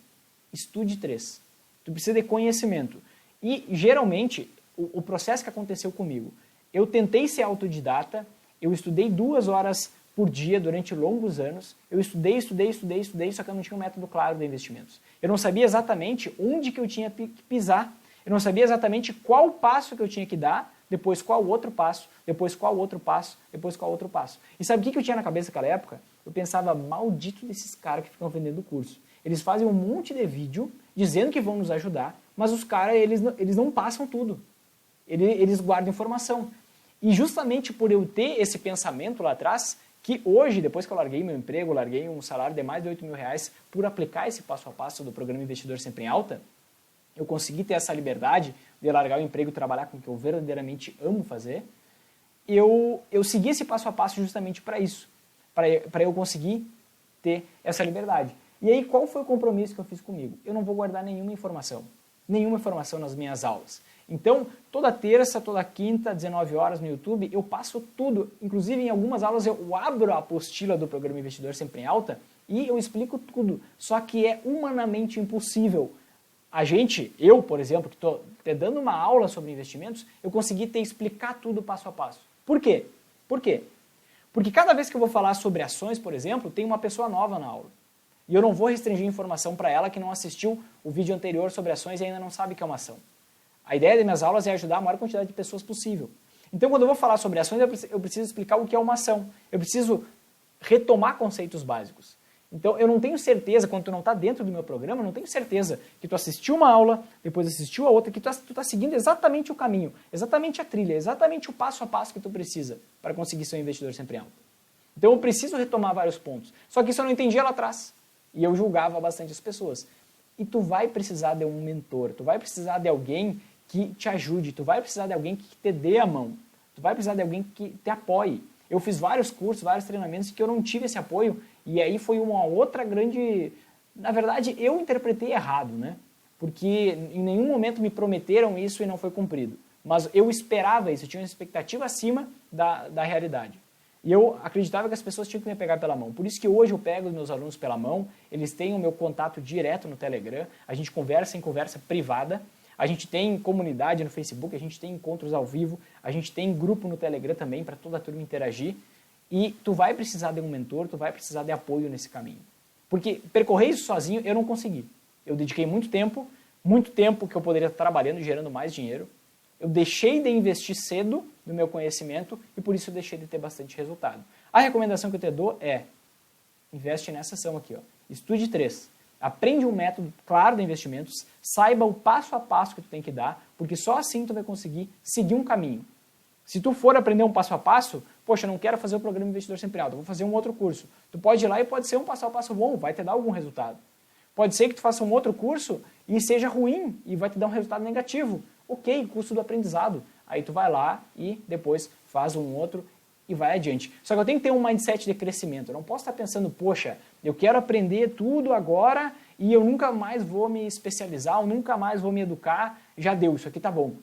Speaker 1: Estude 3. Tu precisa de conhecimento. E, geralmente, o processo que aconteceu comigo, eu tentei ser autodidata, eu estudei 2 horas por dia durante longos anos, eu estudei, só que eu não tinha um método claro de investimentos. Eu não sabia exatamente onde que eu tinha que pisar, eu não sabia exatamente qual passo que eu tinha que dar, depois qual outro passo, depois qual outro passo, depois qual outro passo. E sabe o que eu tinha na cabeça naquela época? Eu pensava, maldito desses caras que ficam vendendo o curso. Eles fazem um monte de vídeo dizendo que vão nos ajudar, mas os caras, eles não passam tudo. Eles guardam informação. E justamente por eu ter esse pensamento lá atrás, que hoje, depois que eu larguei meu emprego, larguei um salário de mais de 8 mil reais por aplicar esse passo a passo do programa Investidor Sempre em Alta, eu consegui ter essa liberdade de largar o emprego e trabalhar com o que eu verdadeiramente amo fazer, eu segui esse passo a passo justamente para isso, para eu conseguir ter essa liberdade. E aí, qual foi o compromisso que eu fiz comigo? Eu não vou guardar nenhuma informação nas minhas aulas. Então, toda terça, toda quinta, 19 horas no YouTube, eu passo tudo. Inclusive, em algumas aulas eu abro a apostila do programa Investidor Sempre em Alta e eu explico tudo. Só que é humanamente impossível. Eu, por exemplo, que estou dando uma aula sobre investimentos, eu consegui explicar tudo passo a passo. Por quê? Por quê? Porque cada vez que eu vou falar sobre ações, por exemplo, tem uma pessoa nova na aula. E eu não vou restringir informação para ela que não assistiu o vídeo anterior sobre ações e ainda não sabe o que é uma ação. A ideia das minhas aulas é ajudar a maior quantidade de pessoas possível. Então, quando eu vou falar sobre ações, eu preciso explicar o que é uma ação. Eu preciso retomar conceitos básicos. Então, eu não tenho certeza, quando tu não está dentro do meu programa, eu não tenho certeza que tu assistiu uma aula, depois assistiu a outra, que tu está seguindo exatamente o caminho, exatamente a trilha, exatamente o passo a passo que tu precisa para conseguir ser um investidor sempre alto. Então, eu preciso retomar vários pontos. Só que isso eu não entendia lá atrás. E eu julgava bastante as pessoas. E tu vai precisar de um mentor, tu vai precisar de alguém que te ajude, tu vai precisar de alguém que te dê a mão, tu vai precisar de alguém que te apoie. Eu fiz vários cursos, vários treinamentos que eu não tive esse apoio e aí foi uma outra grande... Na verdade, eu interpretei errado, né? Porque em nenhum momento me prometeram isso e não foi cumprido. Mas eu esperava isso, eu tinha uma expectativa acima da realidade. E eu acreditava que as pessoas tinham que me pegar pela mão. Por isso que hoje eu pego os meus alunos pela mão, eles têm o meu contato direto no Telegram, a gente conversa em conversa privada, a gente tem comunidade no Facebook, a gente tem encontros ao vivo, a gente tem grupo no Telegram também para toda a turma interagir. E tu vai precisar de um mentor, tu vai precisar de apoio nesse caminho. Porque percorrer isso sozinho eu não consegui. Eu dediquei muito tempo que eu poderia estar trabalhando e gerando mais dinheiro. Eu deixei de investir cedo no meu conhecimento e por isso eu deixei de ter bastante resultado. A recomendação que eu te dou é, investe nessa ação aqui, ó. Estude 3. Aprende um método claro de investimentos, saiba o passo a passo que tu tem que dar, porque só assim tu vai conseguir seguir um caminho. Se tu for aprender um passo a passo, poxa, eu não quero fazer o programa Investidor Sempre Alto, eu vou fazer um outro curso. Tu pode ir lá e pode ser um passo a passo bom, vai te dar algum resultado. Pode ser que tu faça um outro curso e seja ruim e vai te dar um resultado negativo. Ok, curso do aprendizado. Aí tu vai lá e depois faz um outro e vai adiante. Só que eu tenho que ter um mindset de crescimento. Eu não posso estar pensando, poxa, eu quero aprender tudo agora e eu nunca mais vou me especializar, eu nunca mais vou me educar, já deu, isso aqui tá bom.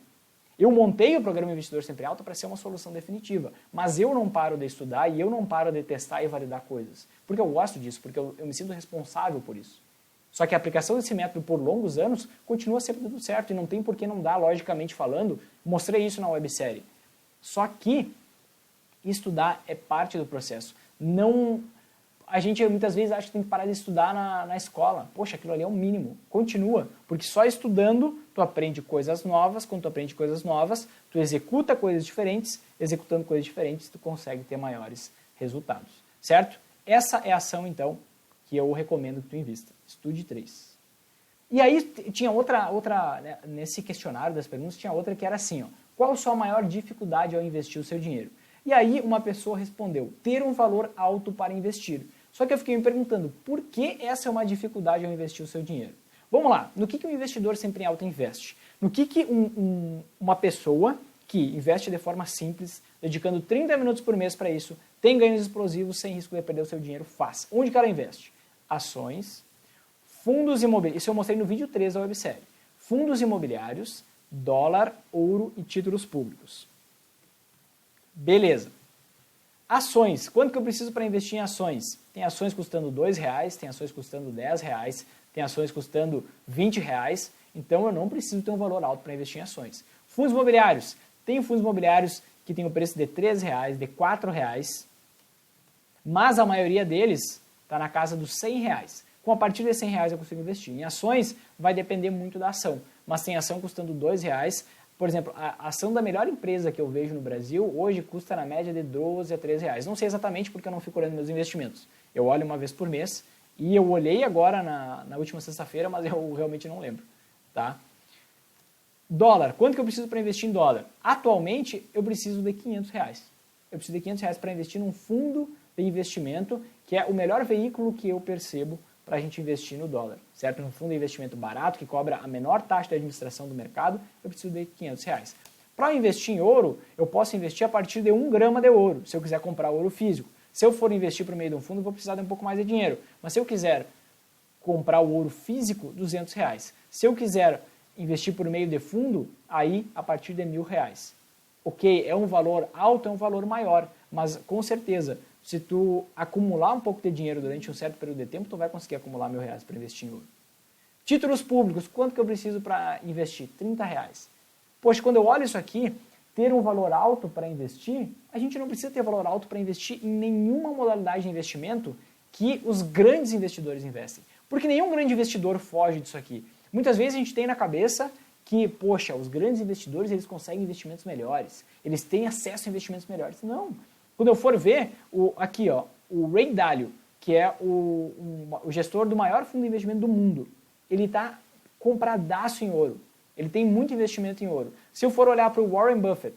Speaker 1: Eu montei o programa Investidor Sempre Alto para ser uma solução definitiva, mas eu não paro de estudar e eu não paro de testar e validar coisas. Porque eu gosto disso, porque eu me sinto responsável por isso. Só que a aplicação desse método por longos anos continua sempre dando certo e não tem por que não dar, logicamente falando. Mostrei isso na websérie. Só que estudar é parte do processo. A gente muitas vezes acha que tem que parar de estudar na escola. Poxa, aquilo ali é o mínimo. Continua, porque só estudando tu aprende coisas novas. Quando tu aprende coisas novas, tu executa coisas diferentes. Executando coisas diferentes, tu consegue ter maiores resultados. Certo? Essa é a ação, então, que eu recomendo que tu invista. Estude 3. E aí tinha outra né, nesse questionário das perguntas, tinha outra que era assim, ó, qual a sua maior dificuldade ao investir o seu dinheiro? E aí uma pessoa respondeu, ter um valor alto para investir. Só que eu fiquei me perguntando, por que essa é uma dificuldade ao investir o seu dinheiro? Vamos lá, no que um investidor sempre em alta investe? No que uma pessoa que investe de forma simples, dedicando 30 minutos por mês para isso, tem ganhos explosivos sem risco de perder o seu dinheiro, faz? Onde que ela investe? Ações, fundos imobiliários, isso eu mostrei no vídeo 3 da websérie. Fundos imobiliários, dólar, ouro e títulos públicos. Beleza. Ações. Quanto que eu preciso para investir em ações? Tem ações custando R$2, tem ações custando R$10, tem ações custando R$20, então eu não preciso ter um valor alto para investir em ações. Fundos imobiliários. Tem fundos imobiliários que tem o preço de R$3, de R$4, mas a maioria deles está na casa dos R$100. Com a partir de R$100 eu consigo investir. Em ações vai depender muito da ação, mas tem ação custando R$2. Por exemplo, a ação da melhor empresa que eu vejo no Brasil hoje custa na média de 12 a 13 reais. Não sei exatamente porque eu não fico olhando meus investimentos. Eu olho uma vez por mês e eu olhei agora na última sexta-feira, mas eu realmente não lembro. Tá? Dólar. Quanto que eu preciso para investir em dólar? Atualmente eu preciso de R$500. Eu preciso de R$500 para investir num fundo de investimento, que é o melhor veículo que eu percebo para a gente investir no dólar, certo? Um fundo de investimento barato, que cobra a menor taxa de administração do mercado, eu preciso de R$500. Para investir em ouro, eu posso investir a partir de 1 grama de ouro, se eu quiser comprar ouro físico. Se eu for investir por meio de um fundo, eu vou precisar de um pouco mais de dinheiro. Mas se eu quiser comprar o ouro físico, R$200. Se eu quiser investir por meio de fundo, aí a partir de R$1.000. Ok, é um valor alto, é um valor maior, mas com certeza, se tu acumular um pouco de dinheiro durante um certo período de tempo, tu vai conseguir acumular R$1.000 para investir em ouro. Títulos públicos, quanto que eu preciso para investir? R$30. Poxa, quando eu olho isso aqui, ter um valor alto para investir, a gente não precisa ter valor alto para investir em nenhuma modalidade de investimento que os grandes investidores investem. Porque nenhum grande investidor foge disso aqui. Muitas vezes a gente tem na cabeça que, poxa, os grandes investidores eles conseguem investimentos melhores, eles têm acesso a investimentos melhores. Não. Quando eu for ver, aqui, ó, o Ray Dalio, que é o gestor do maior fundo de investimento do mundo, ele está compradaço em ouro. Ele tem muito investimento em ouro. Se eu for olhar para o Warren Buffett,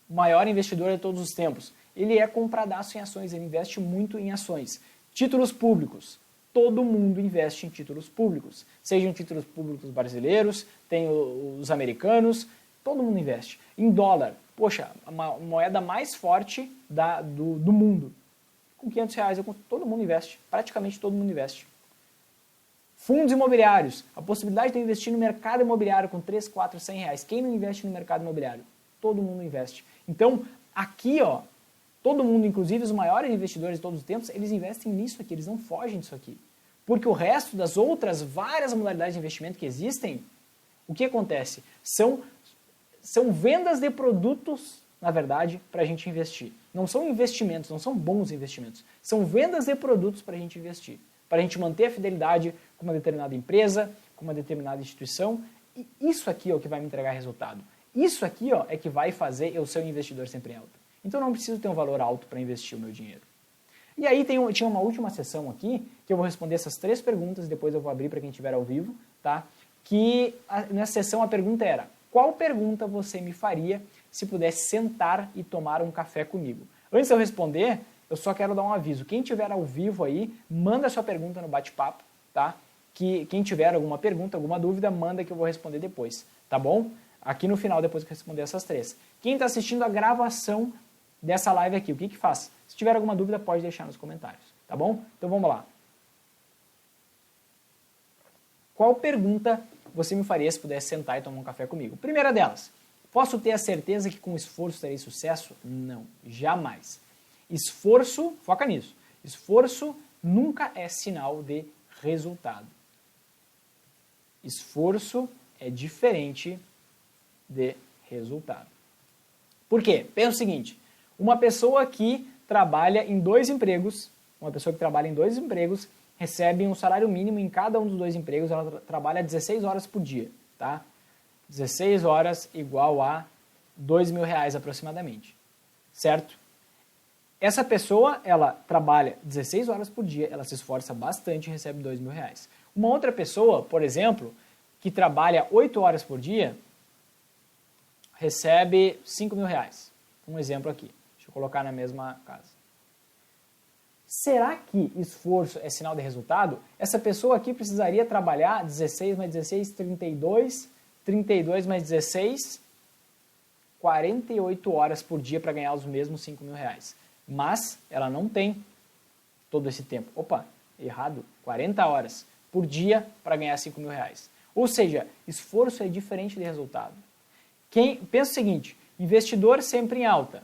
Speaker 1: o maior investidor de todos os tempos, ele é compradaço em ações, ele investe muito em ações. Títulos públicos. Todo mundo investe em títulos públicos. Sejam títulos públicos brasileiros, tem os americanos, todo mundo investe. Em dólar, poxa, a moeda mais forte do mundo. Com R$500, todo mundo investe. Praticamente todo mundo investe. Fundos imobiliários. A possibilidade de eu investir no mercado imobiliário com 3, 4, R$100. Quem não investe no mercado imobiliário? Todo mundo investe. Então, aqui, ó, todo mundo, inclusive os maiores investidores de todos os tempos, eles investem nisso aqui, eles não fogem disso aqui. Porque o resto das outras várias modalidades de investimento que existem, o que acontece? São vendas de produtos, na verdade, para a gente investir. Não são investimentos, não são bons investimentos. São vendas de produtos para a gente investir. Para a gente manter a fidelidade com uma determinada empresa, com uma determinada instituição. E isso aqui é o que vai me entregar resultado. Isso aqui ó, é que vai fazer eu ser um investidor sempre em alta. Então eu não preciso ter um valor alto para investir o meu dinheiro. E aí tinha uma última sessão aqui, que eu vou responder essas 3 perguntas, e depois eu vou abrir para quem estiver ao vivo, tá? Que nessa sessão a pergunta era, qual pergunta você me faria se pudesse sentar e tomar um café comigo? Antes de eu responder, eu só quero dar um aviso. Quem estiver ao vivo aí, manda sua pergunta no bate-papo, tá? Que quem tiver alguma pergunta, alguma dúvida, manda que eu vou responder depois, tá bom? Aqui no final, depois que eu responder essas 3. Quem está assistindo a gravação dessa live aqui, o que faz? Se tiver alguma dúvida, pode deixar nos comentários, tá bom? Então vamos lá. Qual pergunta você me faria se pudesse sentar e tomar um café comigo? Primeira delas, posso ter a certeza que com esforço terei sucesso? Não, jamais. Esforço, foca nisso, esforço nunca é sinal de resultado. Esforço é diferente de resultado. Por quê? Pensa o seguinte, uma pessoa que trabalha em 2 empregos, recebe um salário mínimo em cada um dos 2 empregos, ela trabalha 16 horas por dia, tá? 16 horas igual a R$2.000 aproximadamente, certo? Essa pessoa, ela trabalha 16 horas por dia, ela se esforça bastante e recebe R$2.000. Uma outra pessoa, por exemplo, que trabalha 8 horas por dia, recebe R$5.000. Um exemplo aqui. Deixa eu colocar na mesma casa. Será que esforço é sinal de resultado? Essa pessoa aqui precisaria trabalhar 16 mais 16, 32, 32 mais 16, 48 horas por dia para ganhar os mesmos R$5.000. Mas ela não tem todo esse tempo. Opa, errado. 40 horas por dia para ganhar R$5.000. Ou seja, esforço é diferente de resultado. Pensa o seguinte, investidor sempre em alta.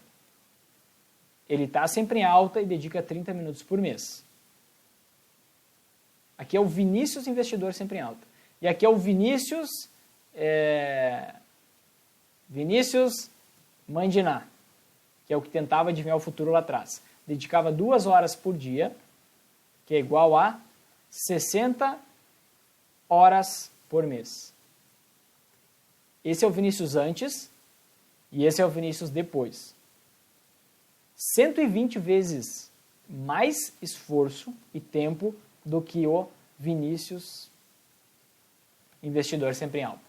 Speaker 1: Ele está sempre em alta e dedica 30 minutos por mês. Aqui é o Vinícius investidor sempre em alta. E aqui é o Vinícius Mandiná, que é o que tentava adivinhar o futuro lá atrás. Dedicava 2 horas por dia, que é igual a 60 horas por mês. Esse é o Vinícius antes e esse é o Vinícius depois. 120 vezes mais esforço e tempo do que o Vinícius investidor sempre em alta.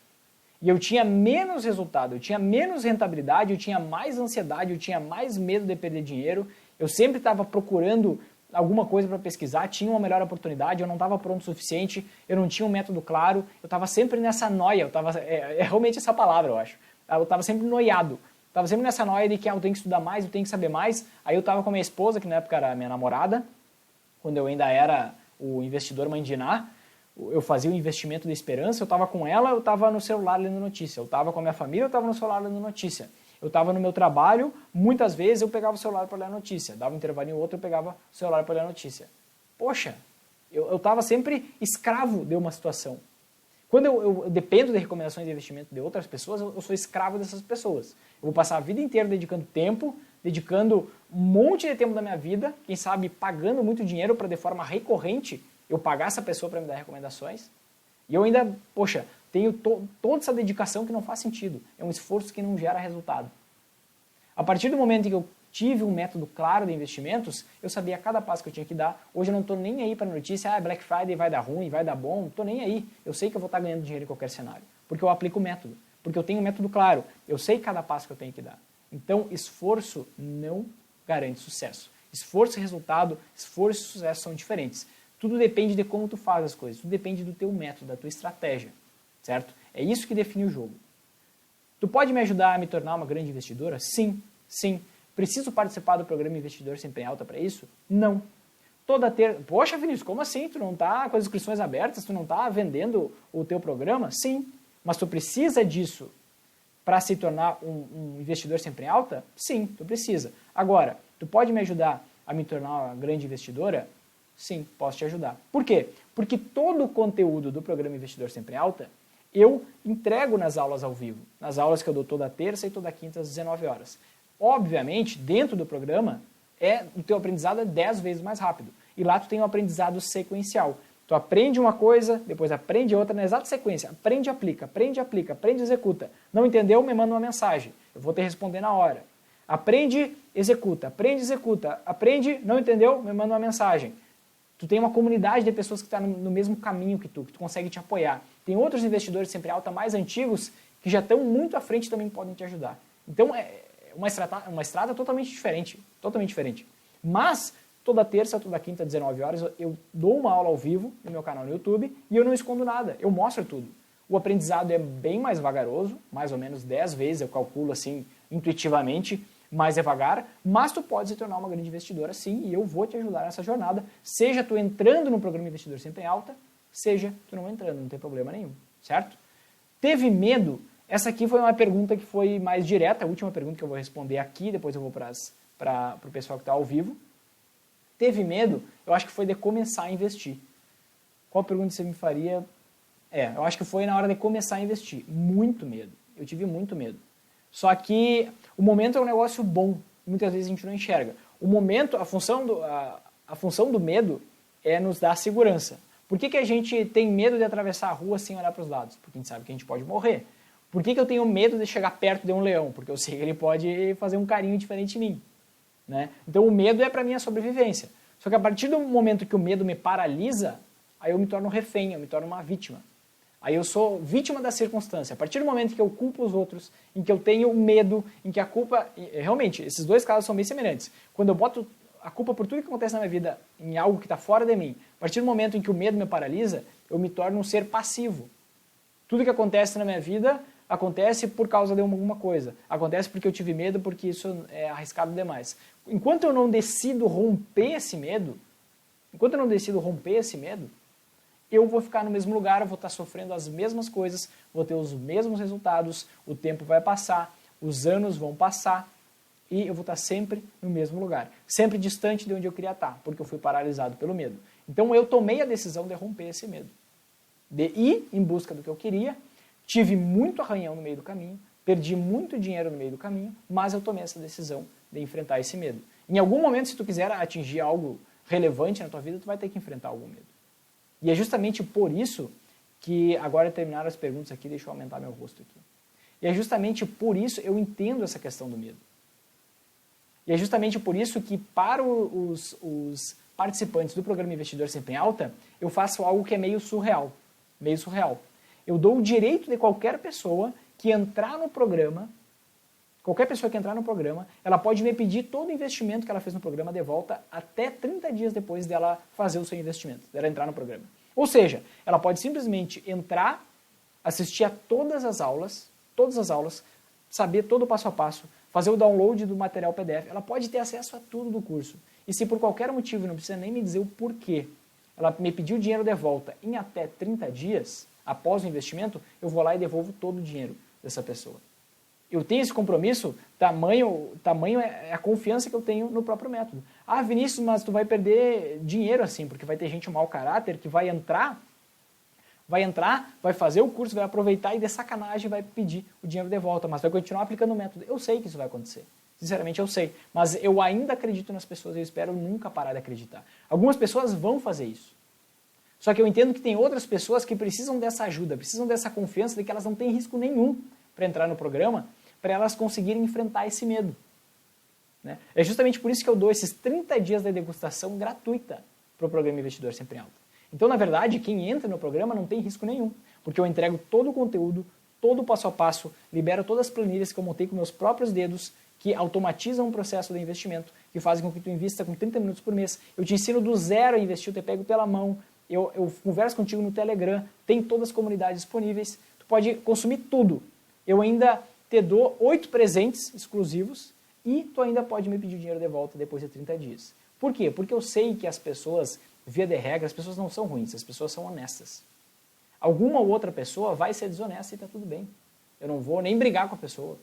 Speaker 1: E eu tinha menos resultado, eu tinha menos rentabilidade, eu tinha mais ansiedade, eu tinha mais medo de perder dinheiro, eu sempre estava procurando alguma coisa para pesquisar, tinha uma melhor oportunidade, eu não estava pronto o suficiente, eu não tinha um método claro, eu estava sempre nessa noia, é realmente essa palavra, eu acho. Eu estava sempre noiado, estava sempre nessa noia de que eu tenho que estudar mais, eu tenho que saber mais. Aí eu estava com a minha esposa, que na época era minha namorada, quando eu ainda era o investidor Mandiná, eu fazia o investimento da esperança, eu estava com ela, eu estava no celular lendo notícia. Eu estava com a minha família, eu estava no celular lendo notícia. Eu estava no meu trabalho, muitas vezes eu pegava o celular para ler a notícia. Dava um intervalinho outro, eu pegava o celular para ler a notícia. Poxa, eu estava sempre escravo de uma situação. Quando eu dependo de recomendações de investimento de outras pessoas, eu sou escravo dessas pessoas. Eu vou passar a vida inteira dedicando tempo, dedicando um monte de tempo da minha vida, quem sabe pagando muito dinheiro para de forma recorrente eu pagar essa pessoa para me dar recomendações. E eu ainda, poxa, tenho toda essa dedicação que não faz sentido. É um esforço que não gera resultado. A partir do momento em que eu tive um método claro de investimentos, eu sabia cada passo que eu tinha que dar. Hoje eu não estou nem aí para a notícia, Black Friday vai dar ruim, vai dar bom, não estou nem aí. Eu sei que eu vou estar ganhando dinheiro em qualquer cenário, porque eu aplico o método, porque eu tenho um método claro, eu sei cada passo que eu tenho que dar. Então, esforço não garante sucesso. Esforço e resultado, esforço e sucesso são diferentes. Tudo depende de como tu faz as coisas, tudo depende do teu método, da tua estratégia, certo? É isso que define o jogo. Tu pode me ajudar a me tornar uma grande investidora? Sim, sim. Preciso participar do programa Investidor Sempre em Alta para isso? Não. Poxa, Vinícius, como assim? Tu não está com as inscrições abertas? Tu não está vendendo o teu programa? Sim. Mas tu precisa disso para se tornar um investidor sempre em alta? Sim, tu precisa. Agora, tu pode me ajudar a me tornar uma grande investidora? Sim, posso te ajudar. Por quê? Porque todo o conteúdo do programa Investidor Sempre em Alta eu entrego nas aulas ao vivo, nas aulas que eu dou toda terça e toda quinta às 19 horas. Obviamente, dentro do programa, o teu aprendizado é 10 vezes mais rápido. E lá tu tem um aprendizado sequencial. Tu aprende uma coisa, depois aprende outra na exata sequência. Aprende, aplica, executa. Não entendeu? Me manda uma mensagem. Eu vou te responder na hora. Aprende, executa. Aprende, não entendeu? Me manda uma mensagem. Tu tem uma comunidade de pessoas que estão no mesmo caminho que tu consegue te apoiar. Tem outros investidores sempre alta mais antigos que já estão muito à frente e também podem te ajudar. Então, é uma estrada totalmente diferente. Mas, toda terça, toda quinta, às 19 horas, eu dou uma aula ao vivo no meu canal no YouTube e eu não escondo nada, eu mostro tudo. O aprendizado é bem mais vagaroso, mais ou menos 10 vezes, eu calculo assim, intuitivamente, mais devagar, mas tu pode se tornar uma grande investidora sim, e eu vou te ajudar nessa jornada, seja tu entrando no programa Investidor Sempre em Alta, seja tu não entrando, não tem problema nenhum, certo? Teve medo? Essa aqui foi uma pergunta que foi mais direta, a última pergunta que eu vou responder aqui, depois eu vou para o pessoal que está ao vivo. Teve medo? Eu acho que foi de começar a investir. Qual pergunta você me faria? Eu acho que foi na hora de começar a investir. Muito medo. Eu tive muito medo. Só que o momento é um negócio bom. Muitas vezes a gente não enxerga. O momento, a função do medo é nos dar segurança. Por que a gente tem medo de atravessar a rua sem olhar para os lados? Porque a gente sabe que a gente pode morrer. Por que eu tenho medo de chegar perto de um leão? Porque eu sei que ele pode fazer um carinho diferente em mim. Né? Então o medo é para mim a sobrevivência. Só que a partir do momento que o medo me paralisa, aí eu me torno refém, eu me torno uma vítima. Aí eu sou vítima da circunstância. A partir do momento que eu culpo os outros, em que eu tenho medo, em que a culpa... Realmente, esses dois casos são bem semelhantes. Quando eu boto a culpa por tudo que acontece na minha vida em algo que está fora de mim, a partir do momento em que o medo me paralisa, eu me torno um ser passivo. Tudo que acontece na minha vida acontece por causa de alguma coisa. Acontece porque eu tive medo, porque isso é arriscado demais. Enquanto eu não decido romper esse medo, eu vou ficar no mesmo lugar, eu vou estar sofrendo as mesmas coisas, vou ter os mesmos resultados, o tempo vai passar, os anos vão passar e eu vou estar sempre no mesmo lugar, sempre distante de onde eu queria estar, porque eu fui paralisado pelo medo. Então eu tomei a decisão de romper esse medo, de ir em busca do que eu queria. Tive muito arranhão no meio do caminho, perdi muito dinheiro no meio do caminho, mas eu tomei essa decisão de enfrentar esse medo. Em algum momento, se tu quiser atingir algo relevante na tua vida, tu vai ter que enfrentar algum medo. E é justamente por isso que, agora terminaram as perguntas aqui, deixa eu aumentar meu rosto aqui. E é justamente por isso eu entendo essa questão do medo. E é justamente por isso que para os participantes do programa Investidor Sempre em Alta, eu faço algo que é meio surreal. Eu dou o direito de qualquer pessoa que entrar no programa, ela pode me pedir todo o investimento que ela fez no programa de volta até 30 dias depois dela fazer o seu investimento, dela entrar no programa. Ou seja, ela pode simplesmente entrar, assistir a todas as aulas, saber todo o passo a passo, fazer o download do material PDF, ela pode ter acesso a tudo do curso. E se por qualquer motivo, não precisa nem me dizer o porquê, ela me pediu o dinheiro de volta em até 30 dias, após o investimento, eu vou lá e devolvo todo o dinheiro dessa pessoa. Eu tenho esse compromisso, tamanho é a confiança que eu tenho no próprio método. Ah, Vinícius, mas tu vai perder dinheiro assim, porque vai ter gente mau caráter que vai entrar, vai fazer o curso, vai aproveitar e de sacanagem vai pedir o dinheiro de volta, mas vai continuar aplicando o método. Eu sei que isso vai acontecer. Sinceramente, eu sei. Mas eu ainda acredito nas pessoas e eu espero nunca parar de acreditar. Algumas pessoas vão fazer isso. Só que eu entendo que tem outras pessoas que precisam dessa ajuda, precisam dessa confiança de que elas não têm risco nenhum para entrar no programa, para elas conseguirem enfrentar esse medo. Né? É justamente por isso que eu dou esses 30 dias de degustação gratuita para o programa Investidor Sempre Alta. Então, na verdade, quem entra no programa não tem risco nenhum, porque eu entrego todo o conteúdo, todo o passo a passo, libero todas as planilhas que eu montei com meus próprios dedos, que automatizam o processo de investimento, que fazem com que tu invista com 30 minutos por mês. Eu te ensino do zero a investir, eu te pego pela mão, eu converso contigo no Telegram, tem todas as comunidades disponíveis, tu pode consumir tudo. Eu ainda te dou 8 presentes exclusivos e tu ainda pode me pedir dinheiro de volta depois de 30 dias. Por quê? Porque eu sei que as pessoas, via de regra, as pessoas não são ruins, as pessoas são honestas. Alguma ou outra pessoa vai ser desonesta e está tudo bem. Eu não vou nem brigar com a pessoa.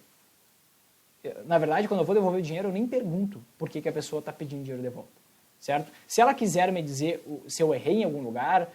Speaker 1: Na verdade, quando eu vou devolver o dinheiro, eu nem pergunto por que a pessoa está pedindo dinheiro de volta. Certo? Se ela quiser me dizer se eu errei em algum lugar,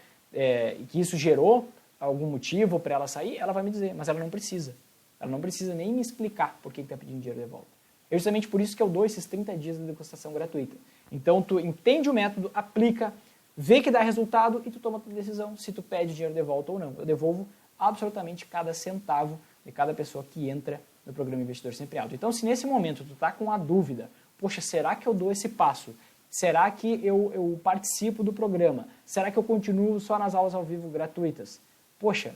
Speaker 1: que isso gerou algum motivo para ela sair, ela vai me dizer, mas ela não precisa. Ela não precisa nem me explicar por que está pedindo dinheiro de volta. É justamente por isso que eu dou esses 30 dias de degustação gratuita. Então, tu entende o método, aplica, vê que dá resultado e tu toma a tua decisão se tu pede dinheiro de volta ou não. Eu devolvo absolutamente cada centavo de cada pessoa que entra no programa Investidor Sempre Alto. Então, se nesse momento tu está com a dúvida, poxa, será que eu dou esse passo? Será que eu participo do programa? Será que eu continuo só nas aulas ao vivo gratuitas? Poxa,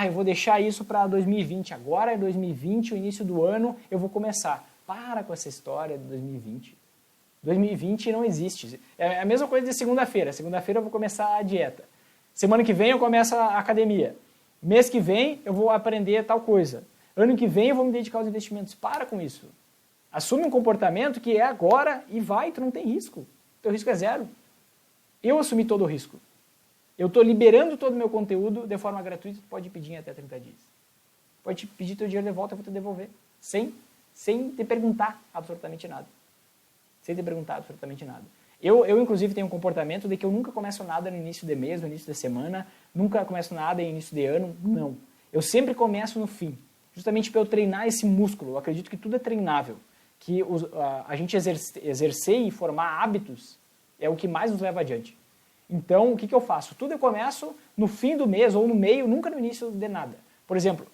Speaker 1: eu vou deixar isso para 2020. Agora é 2020, o início do ano, eu vou começar. Para com essa história de 2020. 2020 não existe. É a mesma coisa de segunda-feira. Segunda-feira eu vou começar a dieta. Semana que vem eu começo a academia. Mês que vem eu vou aprender tal coisa. Ano que vem eu vou me dedicar aos investimentos. Para com isso. Assume um comportamento que é agora e vai, tu não tem risco. Teu risco é zero. Eu assumi todo o risco. Eu estou liberando todo o meu conteúdo de forma gratuita, tu pode pedir em até 30 dias. Pode pedir teu dinheiro de volta, eu vou te devolver. Sem te perguntar absolutamente nada. Sem te perguntar absolutamente nada. Eu, inclusive, tenho um comportamento de que eu nunca começo nada no início de mês, no início de semana, nunca começo nada no início de ano, não. Eu sempre começo no fim, justamente para eu treinar esse músculo. Eu acredito que tudo é treinável, que a gente exercer e formar hábitos é o que mais nos leva adiante. Então, o que eu faço? Tudo eu começo no fim do mês ou no meio, nunca no início de nada. Por exemplo,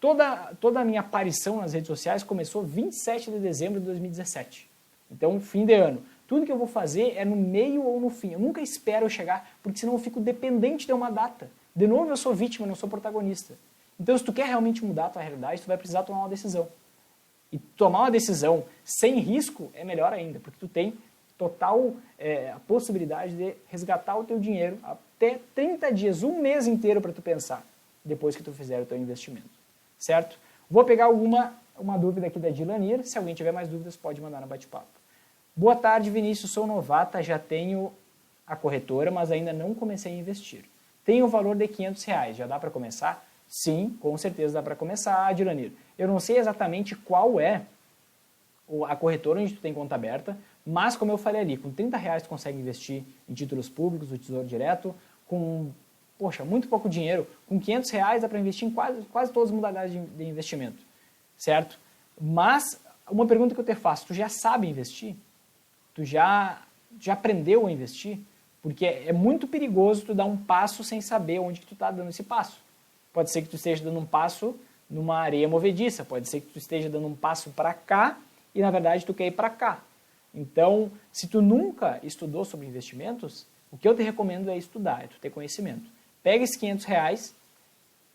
Speaker 1: toda a minha aparição nas redes sociais começou 27 de dezembro de 2017. Então, fim de ano. Tudo que eu vou fazer é no meio ou no fim. Eu nunca espero chegar, porque senão eu fico dependente de uma data. De novo, eu sou vítima, não sou protagonista. Então, se tu quer realmente mudar a tua realidade, tu vai precisar tomar uma decisão. E tomar uma decisão sem risco é melhor ainda, porque tu tem total a possibilidade de resgatar o teu dinheiro até 30 dias, um mês inteiro para tu pensar, depois que tu fizer o teu investimento. Certo? Vou pegar uma dúvida aqui da Dilanir. Se alguém tiver mais dúvidas, pode mandar no bate-papo. Boa tarde, Vinícius. Sou novata, já tenho a corretora, mas ainda não comecei a investir. Tenho o valor de R$500. Já dá para começar? Sim, com certeza dá para começar, Dilanir. Eu não sei exatamente qual é a corretora onde tu tem conta aberta, mas como eu falei ali, com R$30 tu consegue investir em títulos públicos, do Tesouro Direto, com, muito pouco dinheiro, com R$500 dá para investir em quase todas as modalidades de investimento, certo? Mas, uma pergunta que eu te faço, tu já sabe investir? Tu já aprendeu a investir? Porque é muito perigoso tu dar um passo sem saber onde que tu está dando esse passo. Pode ser que tu esteja dando um passo numa areia movediça, pode ser que tu esteja dando um passo para cá e, na verdade, tu quer ir para cá. Então, se tu nunca estudou sobre investimentos, o que eu te recomendo é estudar, é tu ter conhecimento. Pega esses R$500,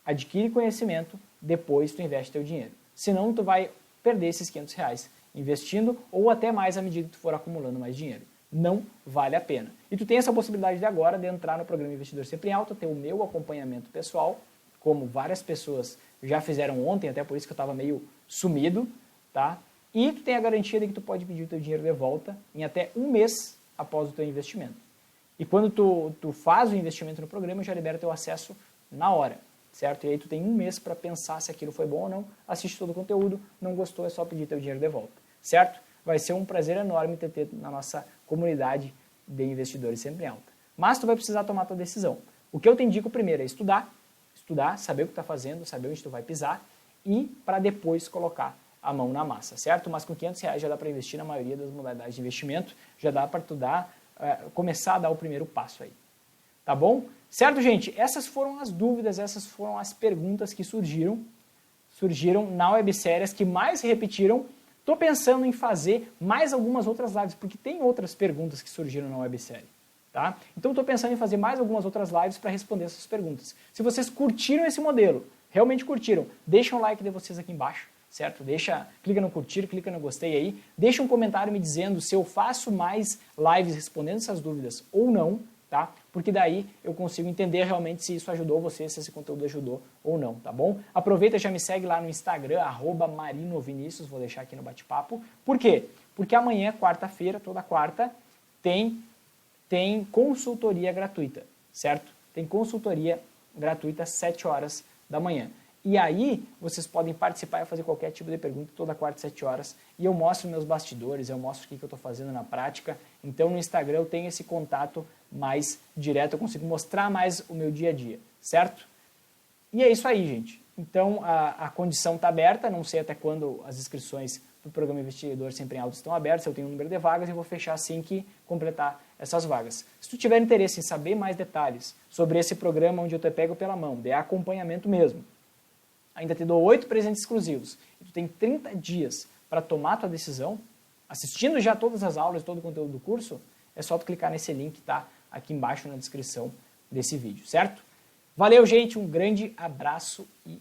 Speaker 1: adquire conhecimento, depois tu investe teu dinheiro. Senão, tu vai perder esses R$500 investindo ou até mais à medida que tu for acumulando mais dinheiro. Não vale a pena. E tu tem essa possibilidade de agora de entrar no programa Investidor Sempre Alto, ter o meu acompanhamento pessoal, como várias pessoas já fizeram ontem, até por isso que eu estava meio sumido, tá? E tu tem a garantia de que tu pode pedir o teu dinheiro de volta em até um mês após o teu investimento. E quando tu faz o investimento no programa, já libera teu acesso na hora, certo? E aí tu tem um mês para pensar se aquilo foi bom ou não, assiste todo o conteúdo, não gostou, é só pedir teu dinheiro de volta, certo? Vai ser um prazer enorme ter na nossa comunidade de investidores sempre em alta. Mas tu vai precisar tomar tua decisão. O que eu te indico primeiro é estudar, saber o que está fazendo, saber onde tu vai pisar e para depois colocar a mão na massa, certo? Mas com R$500 já dá para investir na maioria das modalidades de investimento, já dá para tu começar a dar o primeiro passo aí, tá bom? Certo, gente? Essas foram as dúvidas, essas foram as perguntas que surgiram na websérie, as que mais se repetiram. Estou pensando em fazer mais algumas outras lives, porque tem outras perguntas que surgiram na websérie. Tá? Então estou pensando em fazer mais algumas outras lives para responder essas perguntas. Se vocês curtiram esse modelo, realmente curtiram, deixa um like de vocês aqui embaixo, certo? Clica no curtir, clica no gostei aí, deixa um comentário me dizendo se eu faço mais lives respondendo essas dúvidas ou não, tá? Porque daí eu consigo entender realmente se isso ajudou você, se esse conteúdo ajudou ou não, tá bom? Aproveita e já me segue lá no Instagram, @marinovinicius, vou deixar aqui no bate-papo. Por quê? Porque amanhã, quarta-feira, toda quarta, tem consultoria gratuita, certo? Tem consultoria gratuita às 7 horas da manhã. E aí, vocês podem participar e fazer qualquer tipo de pergunta toda quarta às 7 horas. E eu mostro meus bastidores, eu mostro o que eu estou fazendo na prática. Então, no Instagram eu tenho esse contato mais direto, eu consigo mostrar mais o meu dia a dia, certo? E é isso aí, gente. Então, a condição está aberta, não sei até quando as inscrições para o programa Investidor Sempre em Alta estão abertas, eu tenho um número de vagas e vou fechar assim que completar essas vagas. Se tu tiver interesse em saber mais detalhes sobre esse programa onde eu te pego pela mão, de acompanhamento mesmo, ainda te dou 8 presentes exclusivos, e tu tem 30 dias para tomar tua decisão, assistindo já todas as aulas, todo o conteúdo do curso, é só tu clicar nesse link que está aqui embaixo na descrição desse vídeo, certo? Valeu, gente, um grande abraço e